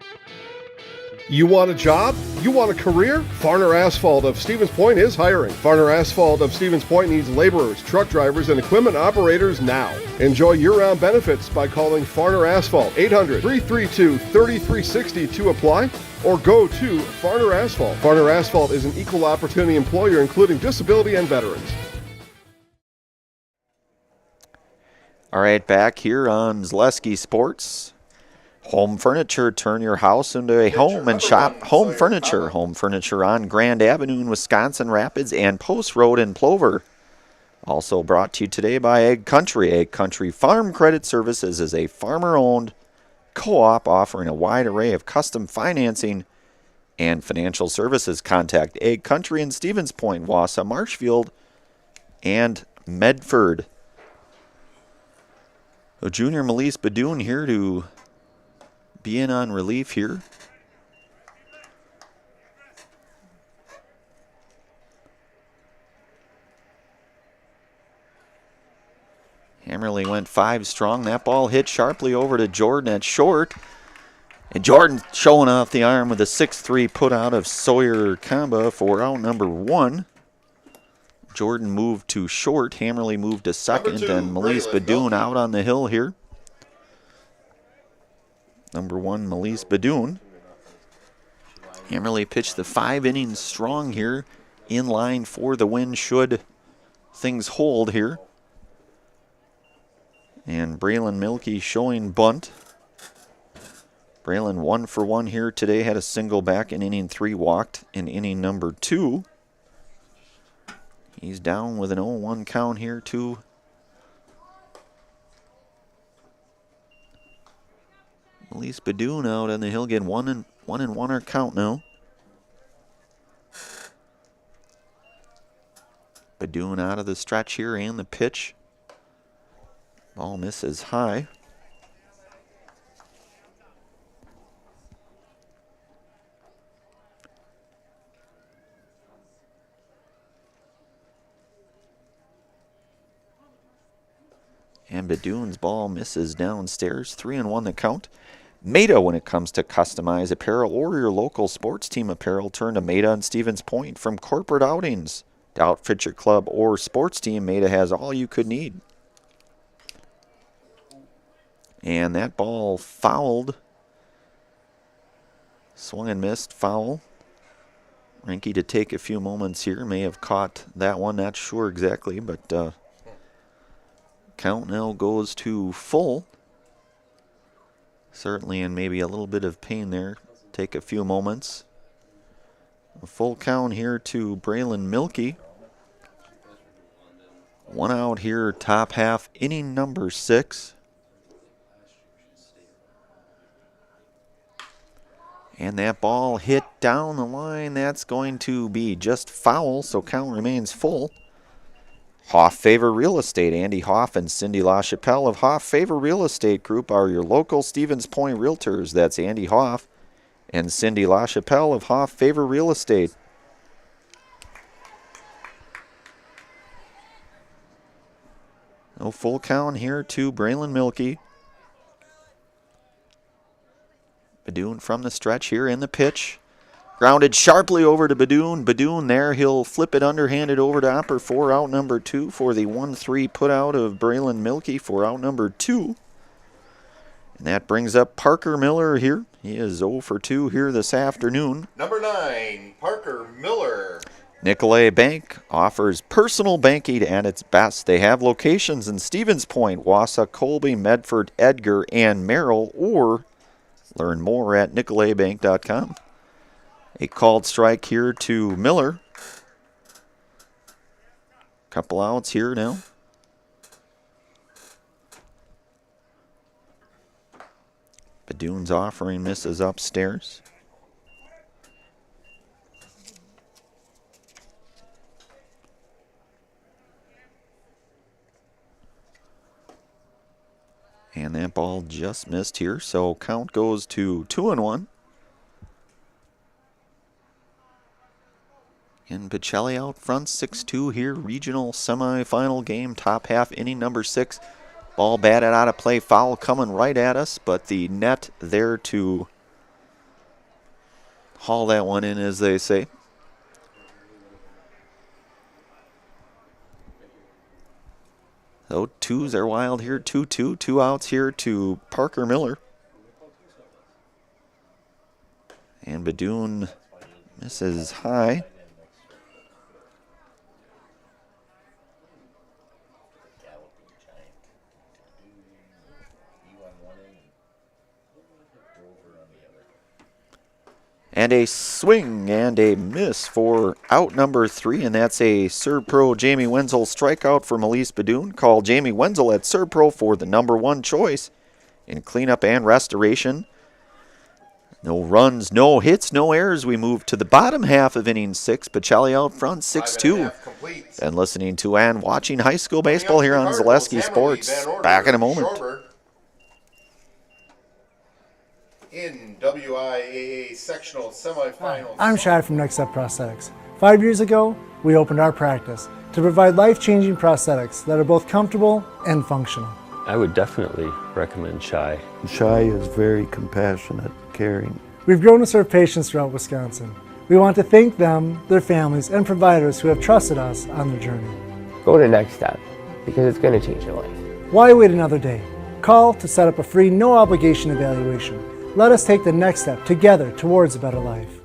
You want a job? You want a career? Farner Asphalt of Stevens Point is hiring. Farner Asphalt of Stevens Point needs laborers, truck drivers, and equipment operators now. Enjoy year-round benefits by calling Farner Asphalt 800-332-3360 to apply, or go to Farner Asphalt. Farner Asphalt is an equal opportunity employer including disability and veterans. All right, back here on Zaleski Sports. Home Furniture, turn your house into a home and shop Home Furniture. Home Furniture on Grand Avenue in Wisconsin Rapids and Post Road in Plover. Also brought to you today by Egg Country. Egg Country Farm Credit Services is a farmer-owned co-op offering a wide array of custom financing and financial services. Contact Egg Country in Stevens Point, Wausau, Marshfield, and Medford. So junior Melise Badoon here to be in on relief here. Hammerly went 5 strong. That ball hit sharply over to Jordan at short. And Jordan showing off the arm with a 6-3 put out of Sawyer Kamba for out number 1. Jordan moved to short. Hammerly moved to second. And Melise Badoon out on the hill here. Number 1, Melise Badoon. Hammerly pitched the 5 innings strong here, in line for the win should things hold here. And Braylon Milkey showing bunt. Braylon 1 for 1 here today, had a single back in inning 3, walked in inning number 2. He's down with an 0-1 count here too. Melise Badoon out on the hill, getting 1-1 count now. Badoon out of the stretch here and the pitch. Ball misses high. And Badoon's ball misses downstairs. 3-1 the count. Maida, when it comes to customized apparel or your local sports team apparel, turn to Maida and Stevens Point. From corporate outings to outfit your club or sports team, Maida has all you could need. And that ball fouled. Swung and missed, foul. Reinke to take a few moments here. May have caught that one, not sure exactly, but count now goes to full. Certainly in maybe a little bit of pain there. Take a few moments. A full count here to Braylon Milkey. 1 out here, top half, inning number 6. And that ball hit down the line. That's going to be just foul, so count remains full. Hoff Favor Real Estate. Andy Hoff and Cindy LaChapelle of Hoff Favor Real Estate Group are your local Stevens Point realtors. That's Andy Hoff and Cindy LaChapelle of Hoff Favor Real Estate. No full count here to Braylon Milkey. Badoon from the stretch here in the pitch. Grounded sharply over to Badoon. Badoon there. He'll flip it underhanded over to Opper for out number 2 for the 1-3 put out of Braylon Milkey for out number 2. And that brings up Parker Miller here. He is 0 for 2 here this afternoon. Number 9, Parker Miller. Nicolay Bank offers personal banking at its best. They have locations in Stevens Point, Wausau, Colby, Medford, Edgar, and Merrill, or learn more at nicolaybank.com. A called strike here to Miller. Couple outs here now. Badoon's offering misses upstairs. And that ball just missed here, so count goes to 2-1. And Pacelli out front, 6-2 here, regional semifinal game, top half, inning number 6. Ball batted out of play, foul coming right at us, but the net there to haul that one in, as they say. So twos are wild here, 2-2, 2 outs here to Parker Miller. And Badoon misses high. And a swing and a miss for out number 3, and that's a Serb-Pro Jamie Wenzel strikeout for Melise Badoon. Call Jamie Wenzel at Serb-Pro for the number 1 choice in cleanup and restoration. No runs, no hits, no errors. We move to the bottom half of inning 6. Pacelli out front, 6-2. And listening to and watching high school baseball here on Zaleski Sports. Back in a moment. In WIAA sectional semifinals. I'm Shad from Next Step Prosthetics. 5 years ago, we opened our practice to provide life-changing prosthetics that are both comfortable and functional. I would definitely recommend Shai. Shai is very compassionate, caring. We've grown to serve patients throughout Wisconsin. We want to thank them, their families, and providers who have trusted us on their journey. Go to Next Step, because it's going to change your life. Why wait another day? Call to set up a free, no-obligation evaluation. Let us take the next step together towards a better life.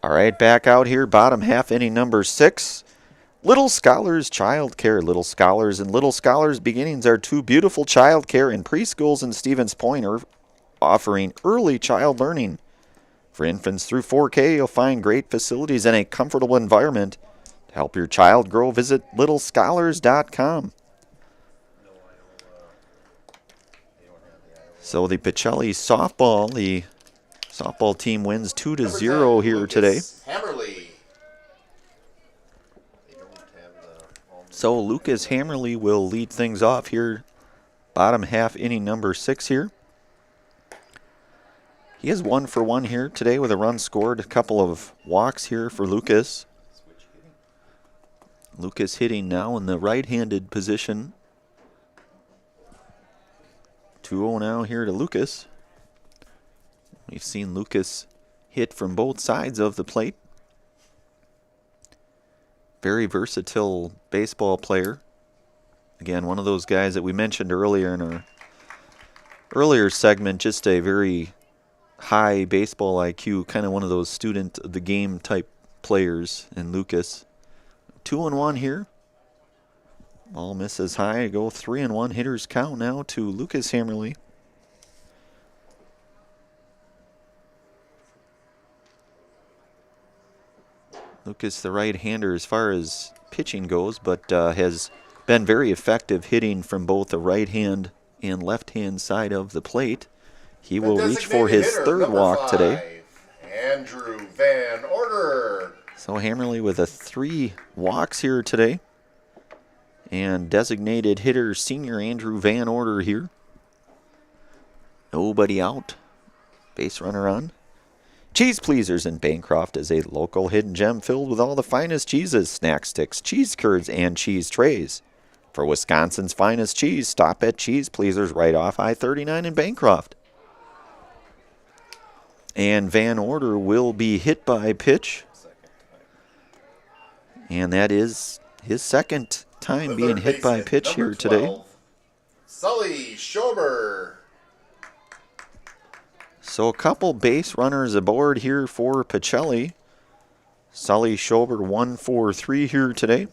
All right, back out here, bottom half inning number 6. Little Scholars Child Care. Little Scholars and Little Scholars Beginnings are 2 beautiful child care and preschools in Stevens Point, offering early child learning. For infants through 4K, you'll find great facilities and a comfortable environment. To help your child grow, visit littlescholars.com. So the Pacelli softball, the softball team wins 2-0 here today. So Lucas Hammerly will lead things off here, bottom half inning number 6 here. He is 1 for 1 here today with a run scored, a couple of walks here for Lucas. Lucas hitting now in the right-handed position. 2-0 now here to Lucas. We've seen Lucas hit from both sides of the plate. Very versatile baseball player. Again, one of those guys that we mentioned earlier in our earlier segment, just a very high baseball IQ, kind of one of those student of the game type players in Lucas. 2-1 here. Ball misses high. Go 3-1. Hitters count now to Lucas Hammerly. Lucas, the right-hander as far as pitching goes, but has been very effective hitting from both the right hand and left hand side of the plate. He will reach for his 3rd walk today. Andrew Van Order. So Hammerly with 3 walks here today. And designated hitter senior Andrew Van Order here. Nobody out. Base runner on. Cheese Pleasers in Bancroft is a local hidden gem filled with all the finest cheeses, snack sticks, cheese curds, and cheese trays. For Wisconsin's finest cheese, stop at Cheese Pleasers right off I-39 in Bancroft. And Van Order will be hit by pitch. And that is his second time being hit by pitch here today. Sully Schober. So a couple base runners aboard here for Pacelli. Sully Schober 1-for-3 here today.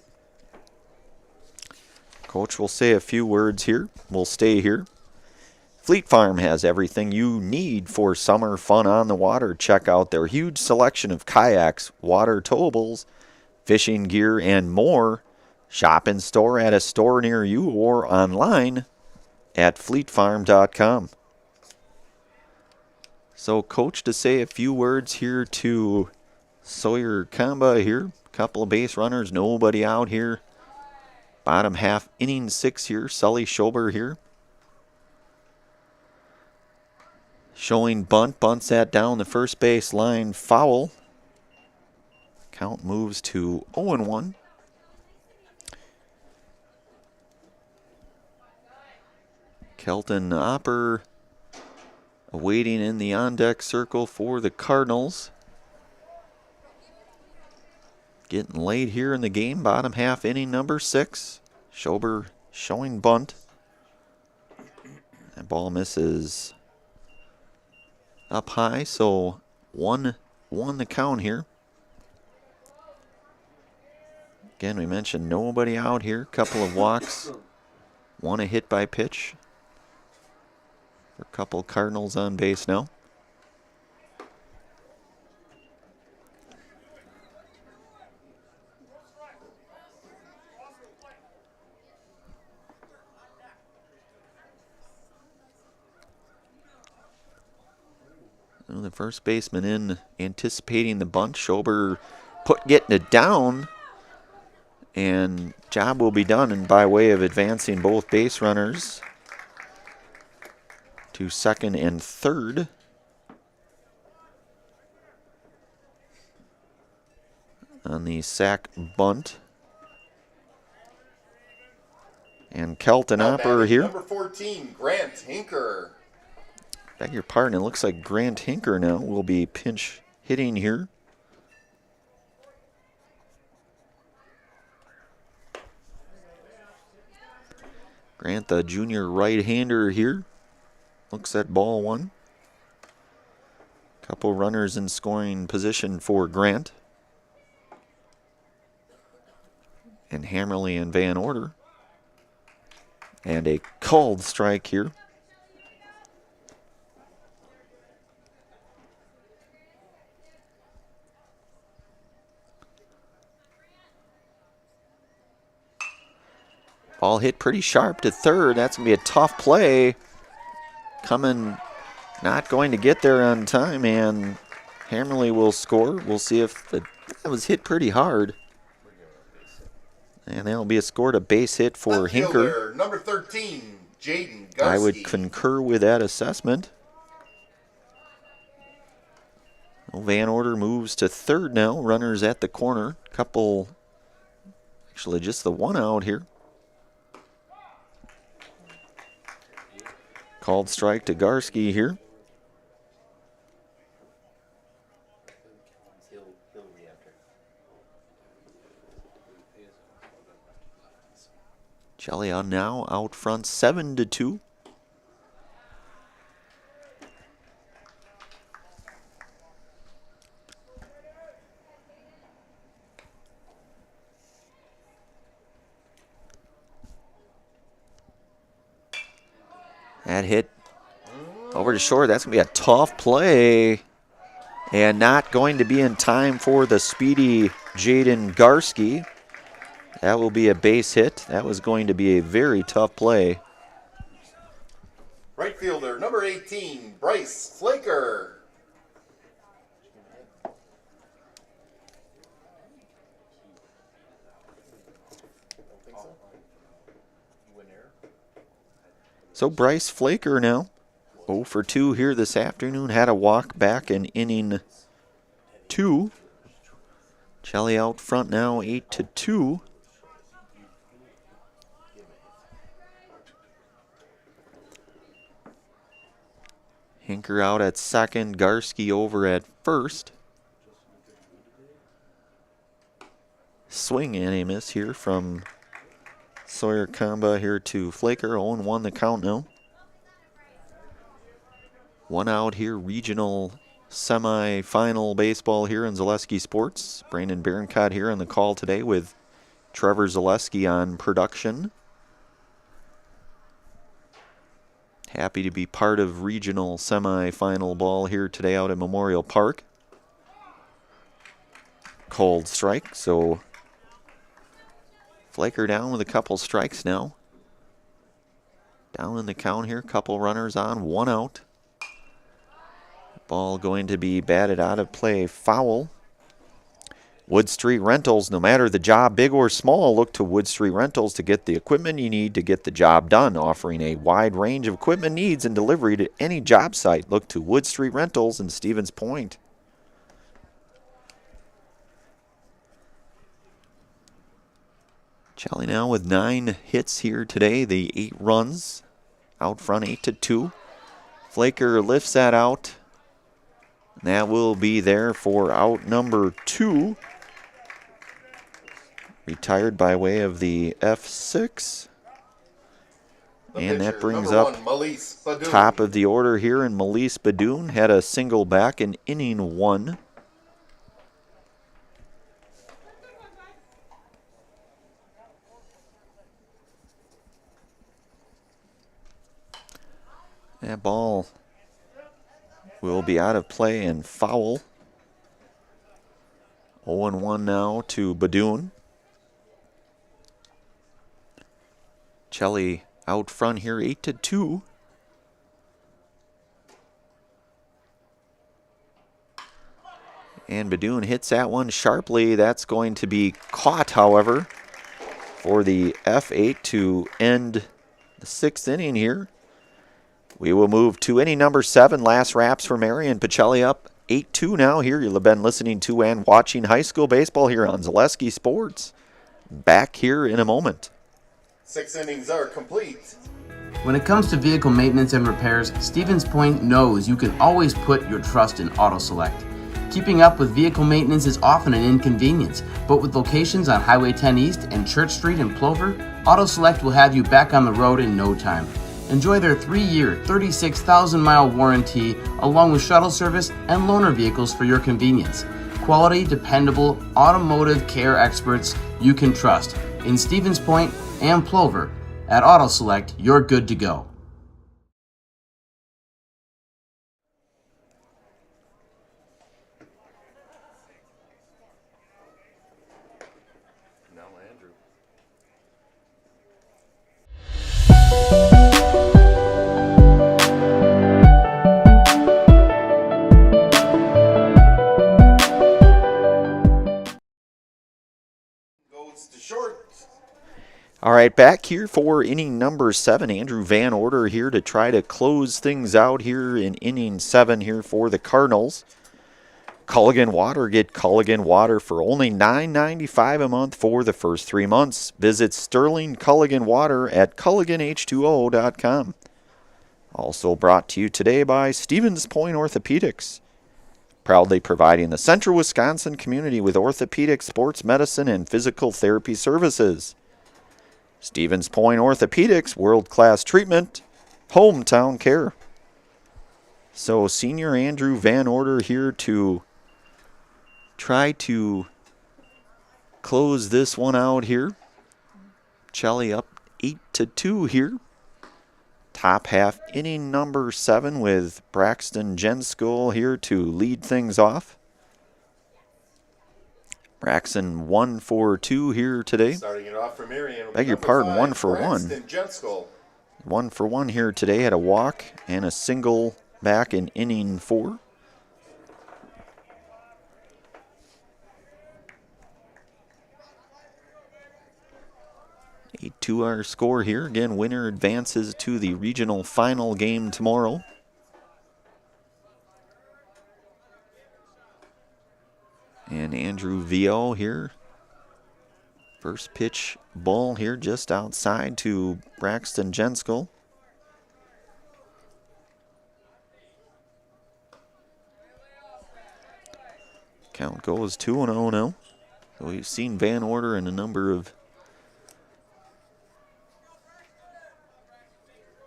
Coach will say a few words here. We'll stay here. Fleet Farm has everything you need for summer fun on the water. Check out their huge selection of kayaks, water towables, fishing gear, and more. Shop in store at a store near you or online at fleetfarm.com. So Coach to say a few words here to Sawyer Kamba here. Couple of base runners, nobody out here. Bottom half, inning 6 here. Sully Schober here. Showing bunt. Bunts that down the first base line. Foul. Count moves to 0-1. Kelton Opper waiting in the on-deck circle for the Cardinals. Getting late here in the game. Bottom half, inning number 6. Schober showing bunt. That ball misses up high, so 1-1 the count here. Again, we mentioned nobody out here. Couple of walks. One a hit by pitch. For a couple Cardinals on base now. The first baseman in, anticipating the bunt. Schober getting it down, and job will be done. And by way of advancing both base runners to second and third. On the sac bunt. And Kelton Opper here. Number 14, Grant Hinker. Beg your pardon, it looks like Grant Hinker now will be pinch hitting here. Grant, the junior right-hander here, looks at ball one. Couple runners in scoring position for Grant. And Hammerly and Van Order. And a called strike here. Ball hit pretty sharp to third. That's going to be a tough play. Coming, not going to get there on time, and Hammerly will score. We'll see if that was hit pretty hard. And that'll be a score to base hit for Hinker. Number 13, Jaden Garski. I would concur with that assessment. Well, Van Order moves to third now. Runners at the corner. Couple, actually just the one out here. Called strike to Garski here. Chelion now out front 7-2. That hit over to short. That's going to be a tough play. And not going to be in time for the speedy Jaden Garski. That will be a base hit. That was going to be a very tough play. Right fielder, number 18, Bryce Flaker. So Bryce Flaker now, 0 for 2 here this afternoon. Had a walk back in inning 2. Pacelli out front now, 8-2. Hinker out at second, Garski over at first. Swing and a miss here from Sawyer Kamba here to Flaker. 0-1 the count now. 1 out here, regional semi-final baseball here in Zaleski Sports. Brandon Berencott here on the call today with Trevor Zaleski on production. Happy to be part of regional semi-final ball here today out at Memorial Park. Cold strike, so Flaker down with a couple strikes now. Down in the count here, couple runners on, 1 out. Ball going to be batted out of play, foul. Wood Street Rentals, no matter the job big or small, look to Wood Street Rentals to get the equipment you need to get the job done. Offering a wide range of equipment needs and delivery to any job site, look to Wood Street Rentals in Stevens Point. Pacelli now with 9 hits here today, the 8 runs. Out front 8-2. Flaker lifts that out. That will be there for out number 2. Retired by way of the F6. And that brings up top of the order here in Melise Badoon. Had a single back in inning 1. That ball will be out of play and foul. 0-1 now to Badoon. Pacelli out front here, 8-2. And Badoon hits that one sharply. That's going to be caught, however, for the F8 to end the 6th inning here. We will move to inning number 7. Last wraps for Marion. Pacelli up 8-2 now here. You'll have been listening to and watching high school baseball here on Zaleski Sports. Back here in a moment. 6 innings are complete. When it comes to vehicle maintenance and repairs, Stevens Point knows you can always put your trust in Auto Select. Keeping up with vehicle maintenance is often an inconvenience, but with locations on Highway 10 East and Church Street in Plover, Auto Select will have you back on the road in no time. Enjoy their 3-year, 36,000-mile warranty, along with shuttle service and loaner vehicles for your convenience. Quality, dependable, automotive care experts you can trust. In Stevens Point and Plover, at Auto Select, you're good to go. Now Andrew. Goes to short. All right, back here for inning number 7. Andrew Van Order here to try to close things out here in inning 7 here for the Cardinals. Culligan Water, get Culligan Water for only $9.95 a month for the first 3 months. Visit Sterling Culligan Water at culliganh2o.com. Also brought to you today by Stevens Point Orthopedics. Proudly providing the Central Wisconsin community with orthopedic, sports medicine, and physical therapy services. Stevens Point Orthopedics, world-class treatment, hometown care. So senior Andrew Van Order here to try to close this one out here. Pacelli up 8-2 here. Top half inning number 7 with Braxton Jenskoll here to lead things off. Braxton 1 for 2 here today. Starting it off for Marion. Beg your pardon, 1 for 1. Braxton Jenskoll. 1 for 1 here today. Had a walk and a single back in inning 4. A 2-hour score here. Again, winner advances to the regional final game tomorrow. And Andrew Vio here. First pitch ball here just outside to Braxton Jenskill. Count goes 2-0 now. So we've seen Van Order in a number of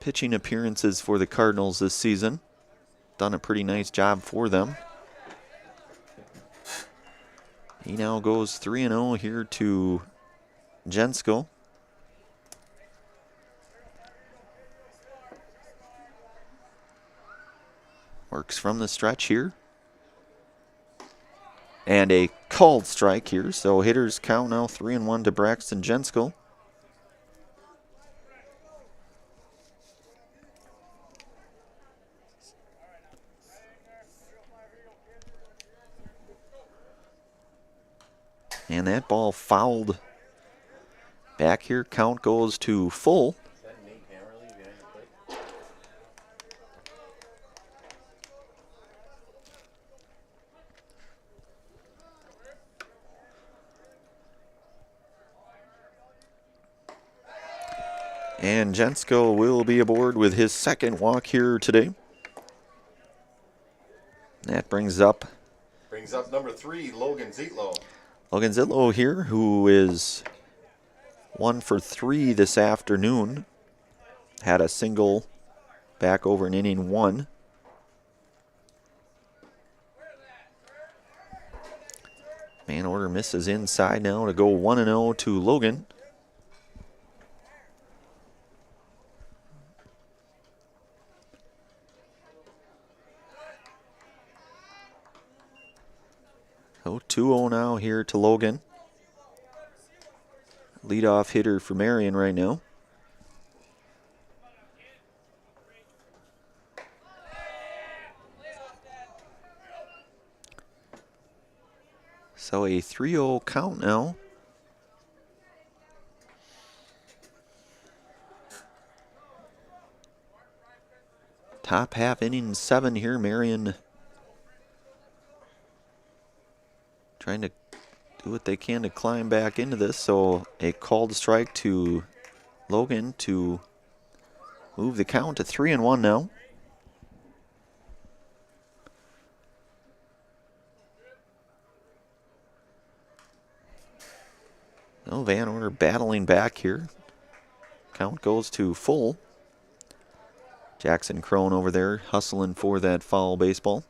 pitching appearances for the Cardinals this season. Done a pretty nice job for them. He now goes 3-0 here to Jenskill. Works from the stretch here. And a called strike here, so hitters count now 3-1 to Braxton Jenskill. And that ball fouled back here. Count goes to full. And Jenskill will be aboard with his second walk here today. That brings up number 3, Logan Zietlow. Logan Zietlow here, who is 1 for 3 this afternoon. Had a single back over in inning 1. Man order misses inside now to go 1-0 to Logan. So 2-0 now here to Logan. Leadoff hitter for Marion right now. So a 3-0 count now. Top half inning 7 here. Marion trying to do what they can to climb back into this. So a called strike to Logan to move the count to 3-1 now. No, Van Order battling back here. Count goes to full. Jackson Crone over there hustling for that foul baseball.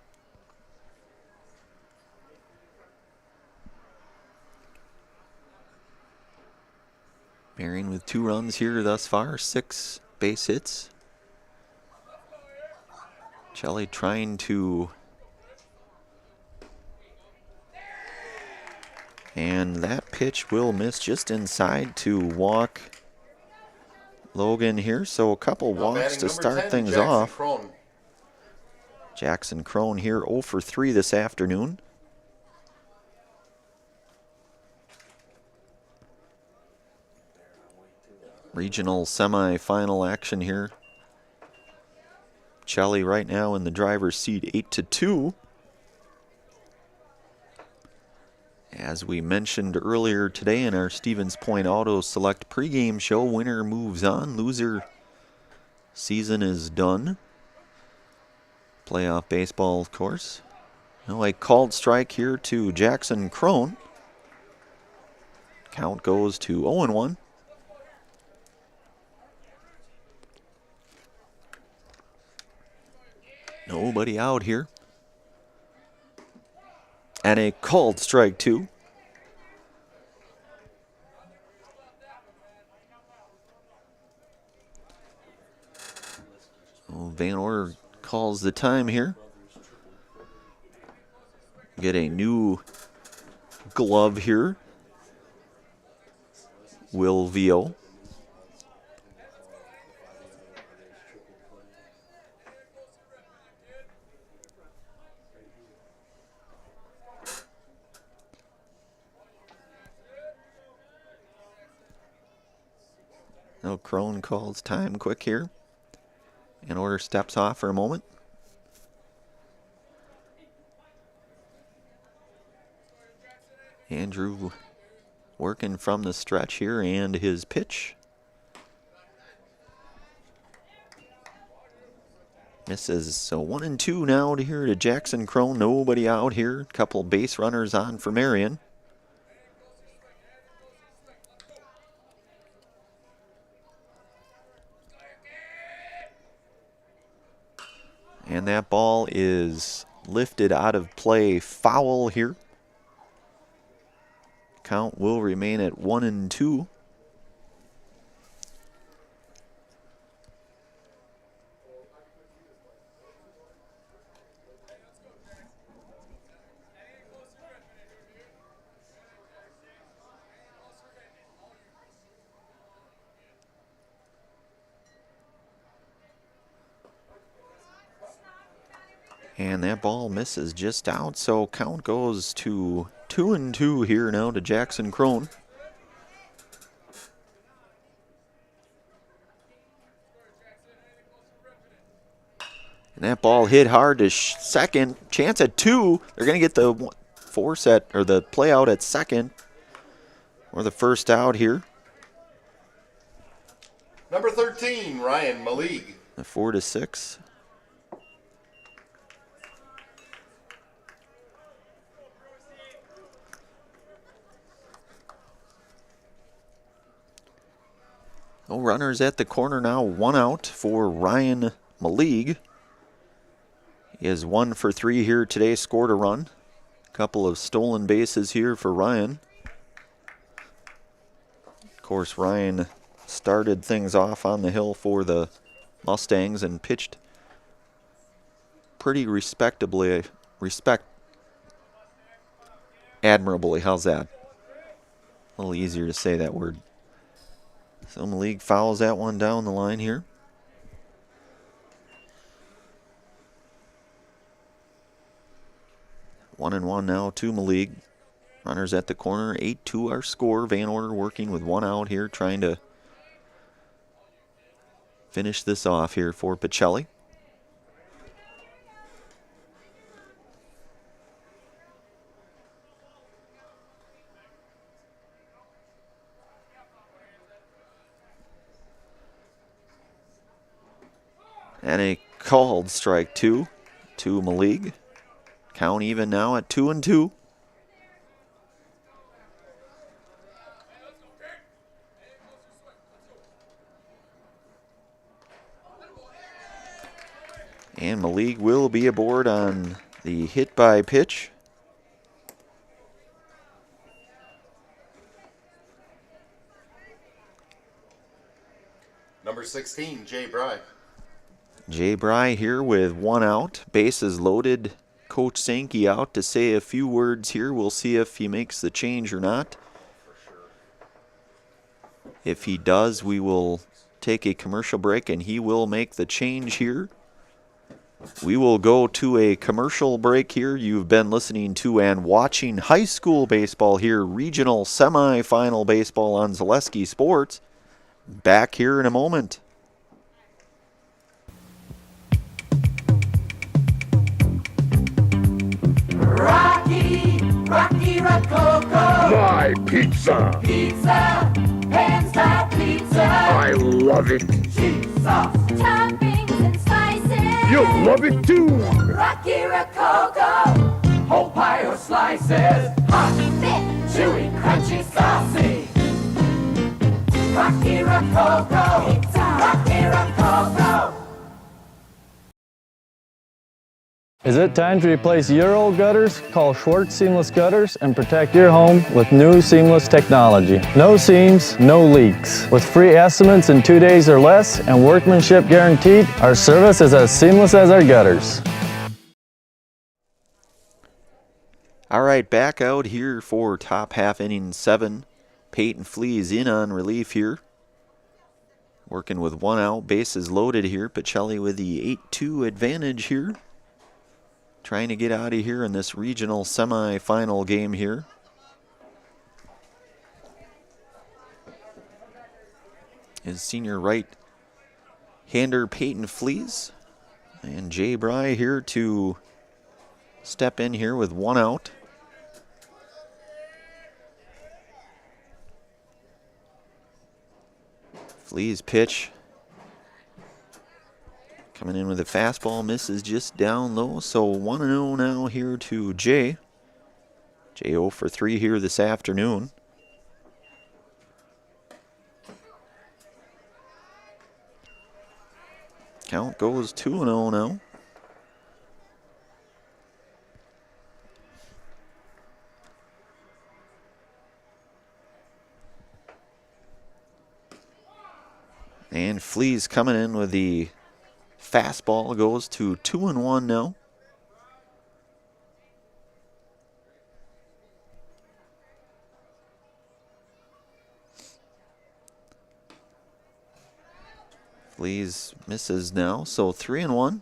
Marion with 2 runs here thus far, 6 base hits. Pacelli trying to... And that pitch will miss just inside to walk Logan here. So a couple walks to start things off. Crone. Jackson Crone here 0 for 3 this afternoon. Regional semi-final action here. Pacelli right now in the driver's seat 8-2. As we mentioned earlier today in our Stevens Point Auto Select pregame show, winner moves on, loser season is done. Playoff baseball, of course. Now a called strike here to Jackson Crone. Count goes to 0-1. Nobody out here. And a called strike too. Oh, Van Order calls the time here. Get a new glove here. Will Vio. Now Crone calls time quick here. Van Order steps off for a moment. Andrew working from the stretch here, and his pitch. Misses. So 1-2 now to here to Jackson Crone. Nobody out here. Couple base runners on for Marion. And that ball is lifted out of play, foul here. Count will remain at 1-2. And that ball misses just out, so count goes to 2-2 here now to Jackson Crone. And that ball hit hard to second. Chance at 2. They're going to get the force at, or the play out at second, or the first out here. Number 13, Ryan Malik. 4-6. No runners at the corner now. 1 out for Ryan Malik. He has 1 for 3 here today, scored a run. Couple of stolen bases here for Ryan. Of course, Ryan started things off on the hill for the Mustangs and pitched pretty admirably. How's that? A little easier to say that word. So Malik fouls that one down the line here. One and one now to Malik. Runners at the corner. 8-2 our score. Van Order working with 1 out here, trying to finish this off here for Pacelli. And a called strike 2 to Malik. Count even now at 2-2. And Malik will be aboard on the hit by pitch. Number 16, Jay Bry. Jay Bry here with 1 out. Bases loaded. Coach Sankey out to say a few words here. We'll see if he makes the change or not. If he does, we will take a commercial break, and he will make the change here. We will go to a commercial break here. You've been listening to and watching high school baseball here, regional semifinal baseball on Zaleski Sports. Back here in a moment. Rocky Rococo. My pizza. Pizza. Hands down pizza. I love it. Cheese sauce. Toppings and spices. You'll love it too. Rocky Rococo. Whole pie or slices. Hot, thick, chewy, crunchy, saucy. Rocky Rococo. Pizza. Rocky Rococo. Is it time to replace your old gutters? Call Schwartz Seamless Gutters and protect your home with new seamless technology. No seams, no leaks. With free estimates in 2 days or less and workmanship guaranteed, our service is as seamless as our gutters. All right, back out here for top half inning 7. Peyton Fleas in on relief here. Working with 1 out, bases loaded here. Pacelli with the 8-2 advantage here. Trying to get out of here in this regional semi-final game here. His senior right-hander Peyton Fleas. And Jay Bry here to step in here with 1 out. Flea's pitch. Coming in with a fastball, misses just down low. So 1-0 now here to Jay. Jay 0 for 3 here this afternoon. Count goes 2-0 now. And Flea's coming in with the fastball, goes to 2-1 now. Flea's misses now, so 3-1.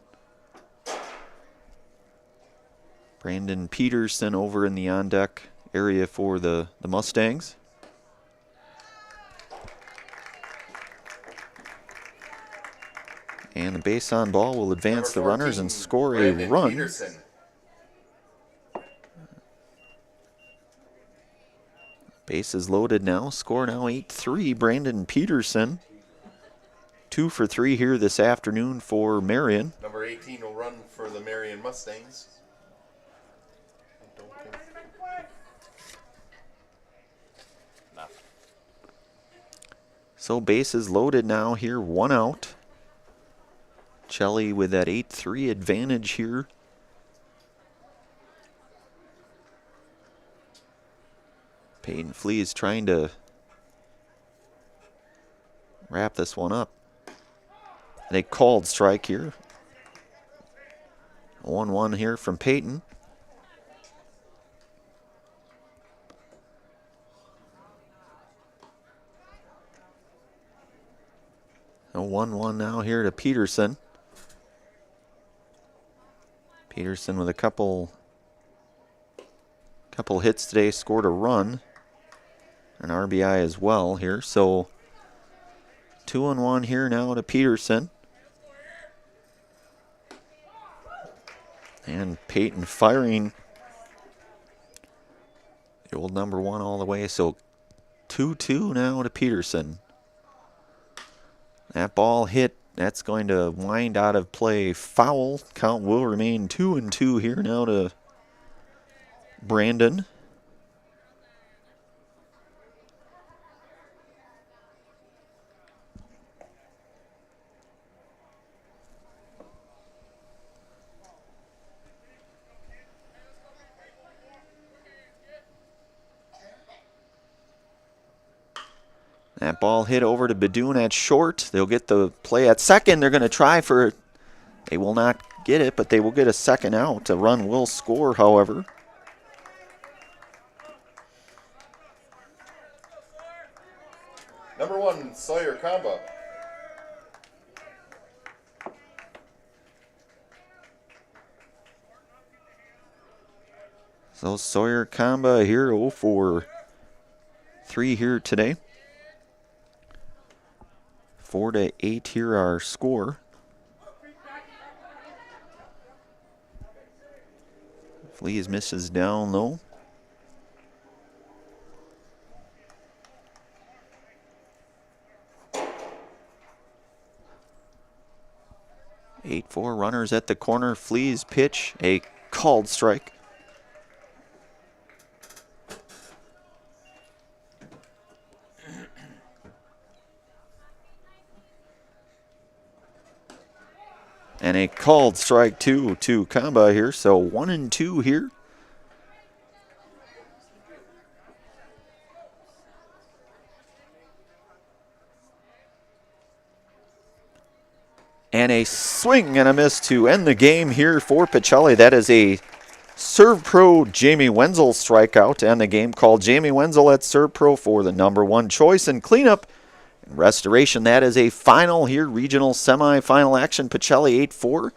Brandon Peterson over in the on-deck area for the Mustangs. And the base on ball will advance the runners and score a run. Peterson. Base is loaded now. Score now 8-3. Brandon Peterson. 2 for 3 here this afternoon for Marion. Number 18 will run for the Marion Mustangs. So base is loaded now here. 1 out. Pacelli with that 8-3 advantage here. Peyton Flea is trying to wrap this one up. And a called strike here. 1-1 here from Peyton. A 1-1 now here to Peterson. Peterson with a couple hits today, scored a run, an RBI as well here. So 2-1 here now to Peterson. And Peyton firing the old number 1 all the way. So 2-2 now to Peterson. That ball hit. That's going to wind out of play foul. Count will remain 2-2 here now to Brandon. That ball hit over to Badoon at short. They'll get the play at second. They're going to try for it. They will not get it, but they will get a second out. A run will score, however. Number 1, Sawyer Kamba. So Sawyer Kamba here 0 for 3 here today. 4-8 here our score. Fleas misses down low. Eight, 4 runners at the corner. Fleas pitch, a called strike. And a called strike 2 to Kamba here. So 1-2 here. And a swing and a miss to end the game here for Pacelli. That is a Serve Pro Jamie Wenzel strikeout to end the game. Called Jamie Wenzel at Serve Pro for the number 1 choice in cleanup and restoration. That is a final here, regional semifinal action. Pacelli 8-4.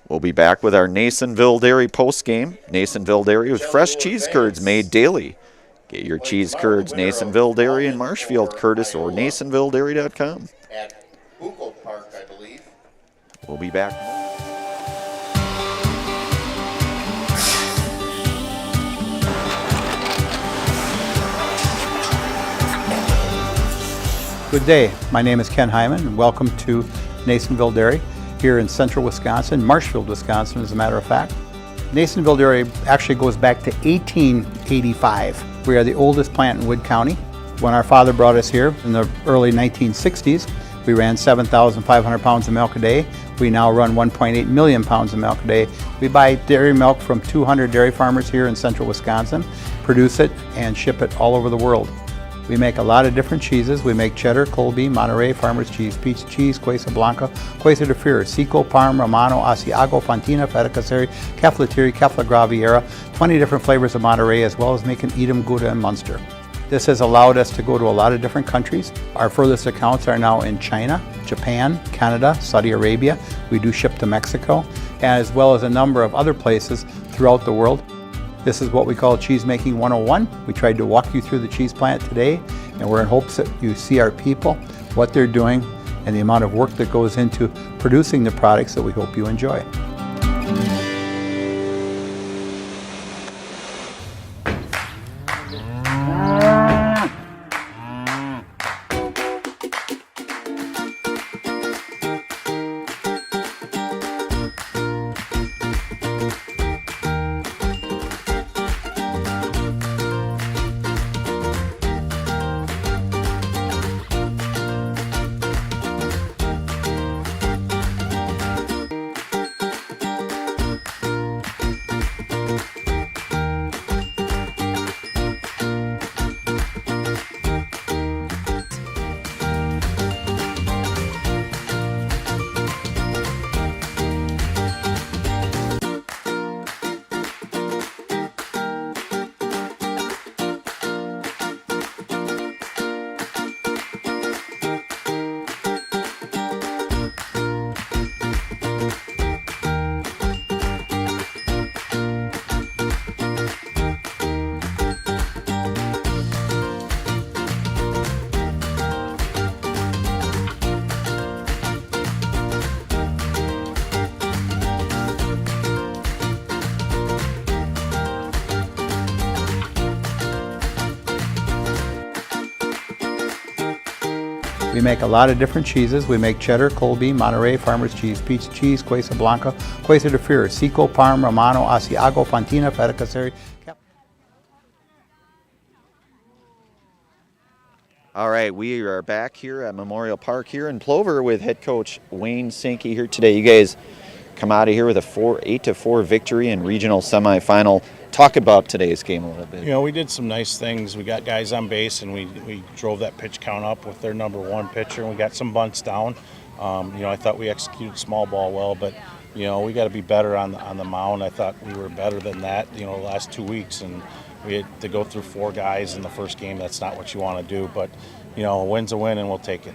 We'll be back with our Nasonville Dairy postgame. Nasonville Dairy with fresh cheese curds made daily. Get your cheese curds, Nasonville Dairy in Marshfield, Curtis, or NasonvilleDairy.com. At Buchel Park, I believe. We'll be back. Good day. My name is Ken Hyman, and welcome to Nasonville Dairy here in central Wisconsin, Marshfield, Wisconsin, as a matter of fact. Nasonville Dairy actually goes back to 1885. We are the oldest plant in Wood County. When our father brought us here in the early 1960s, we ran 7,500 pounds of milk a day. We now run 1.8 million pounds of milk a day. We buy dairy milk from 200 dairy farmers here in central Wisconsin, produce it, and ship it all over the world. We make a lot of different cheeses. We make cheddar, Colby, Monterey, Farmer's Cheese, Peach Cheese, Quesa Blanca, Quesa de Fure, Seco, Parm, Romano, Asiago, Fontina, Feta Caseri, Caflatiri, Cafla Graviera, 20 different flavors of Monterey, as well as making Edam, Gouda, and Munster. This has allowed us to go to a lot of different countries. Our furthest accounts are now in China, Japan, Canada, Saudi Arabia. We do ship to Mexico, as well as a number of other places throughout the world. This is what we call Cheese Making 101. We tried to walk you through the cheese plant today, and we're in hopes that you see our people, what they're doing, and the amount of work that goes into producing the products that we hope you enjoy. We make a lot of different cheeses. We make cheddar, Colby, Monterey, Farmer's Cheese, Peach Cheese, Quesa Blanca, Quesa de Fure, Seco, Parm, Romano, Asiago, Fontina, Feta Caseri. All right, we are back here at Memorial Park here in Plover with head coach Wayne Sankey here today. You guys come out of here with a 8-4 victory in regional semifinal. Talk about today's game a little bit. You know, we did some nice things. We got guys on base, and we drove that pitch count up with their number one pitcher, and we got some bunts down. I thought we executed small ball well, but, we got to be better on the mound. I thought we were better than that, the last 2 weeks, and we had to go through 4 guys in the first game. That's not what you want to do, but, a win's a win, and we'll take it.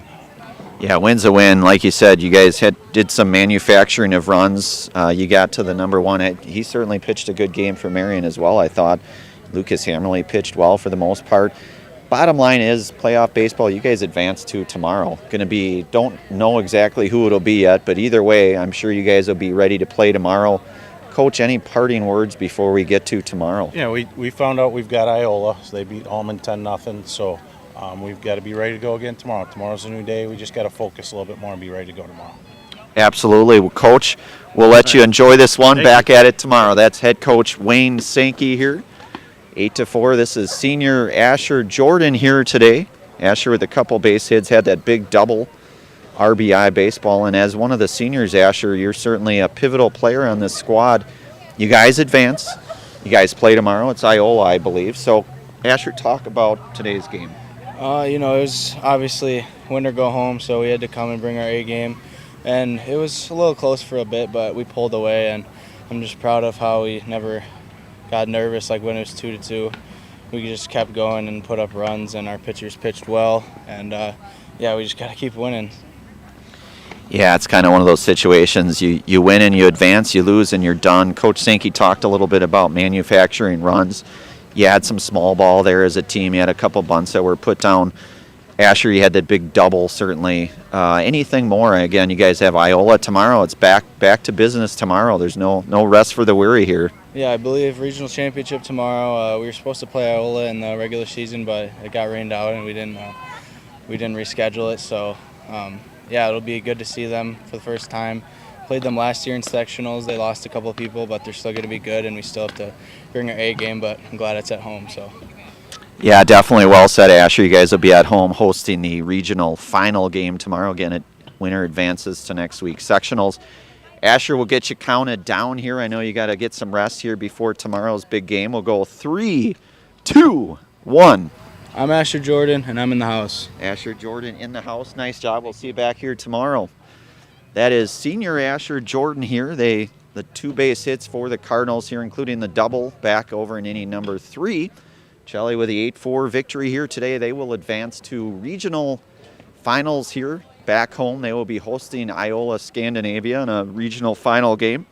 Yeah, win's a win. Like you said, you guys did some manufacturing of runs. You got to the number one. He certainly pitched a good game for Marion as well, I thought. Lucas Hammerly pitched well for the most part. Bottom line is, playoff baseball, you guys advance to tomorrow. Don't know exactly who it'll be yet, but either way, I'm sure you guys will be ready to play tomorrow. Coach, any parting words before we get to tomorrow? Yeah, we found out we've got Iola, so they beat Almond 10-0, so we've got to be ready to go again tomorrow. Tomorrow's a new day. We just got to focus a little bit more and be ready to go tomorrow. Absolutely. Well, Coach, we'll let you enjoy this one. Back at it tomorrow. That's head coach Wayne Sankey here. 8-4. This is senior Asher Jordan here today. Asher with a couple base hits, had that big double RBI baseball. And as one of the seniors, Asher, you're certainly a pivotal player on this squad. You guys advance. You guys play tomorrow. It's Iola, I believe. So, Asher, talk about today's game. It was obviously win or go home, so we had to come and bring our A game. And it was a little close for a bit, but we pulled away, and I'm just proud of how we never got nervous like when it was 2-2. We just kept going and put up runs, and our pitchers pitched well, and we just got to keep winning. Yeah, it's kind of one of those situations. You win and you advance, you lose and you're done. Coach Sankey talked a little bit about manufacturing runs. You had some small ball there as a team. You had a couple bunts that were put down. Asher, you had that big double, certainly. Anything more? Again, you guys have Iola tomorrow. It's back to business tomorrow. There's no rest for the weary here. Yeah, I believe regional championship tomorrow. We were supposed to play Iola in the regular season, but it got rained out and we didn't we didn't reschedule it. So yeah, it'll be good to see them for the first time. Played them last year in sectionals. They lost a couple of people, but they're still going to be good, and we still have to bring our A game, but I'm glad it's at home. So. Yeah, definitely well said, Asher. You guys will be at home hosting the regional final game tomorrow. Again, winner advances to next week's sectionals. Asher will get you counted down here. I know you got to get some rest here before tomorrow's big game. We'll go 3, 2, 1. I'm Asher Jordan, and I'm in the house. Asher Jordan in the house. Nice job. We'll see you back here tomorrow. That is senior Asher Jordan here. The 2 base hits for the Cardinals here, including the double back over in inning number 3. Pacelli with the 8-4 victory here today. They will advance to regional finals here back home. They will be hosting Iola Scandinavia in a regional final game.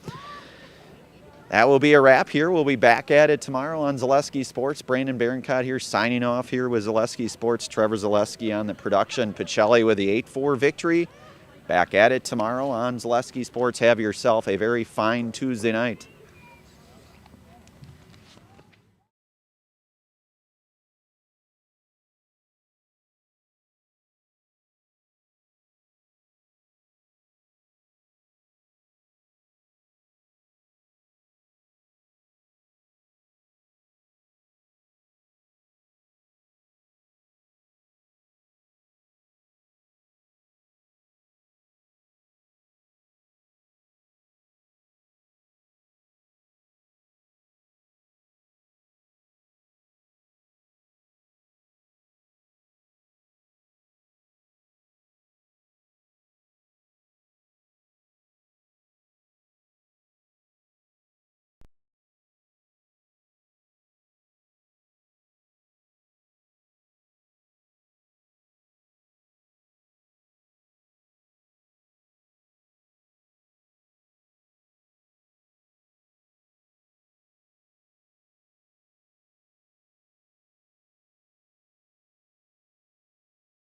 That will be a wrap here. We'll be back at it tomorrow on Zaleski Sports. Brandon Berencott here signing off here with Zaleski Sports. Trevor Zaleski on the production. Pacelli with the 8-4 victory. Back at it tomorrow on Zaleski Sports. Have yourself a very fine Tuesday night.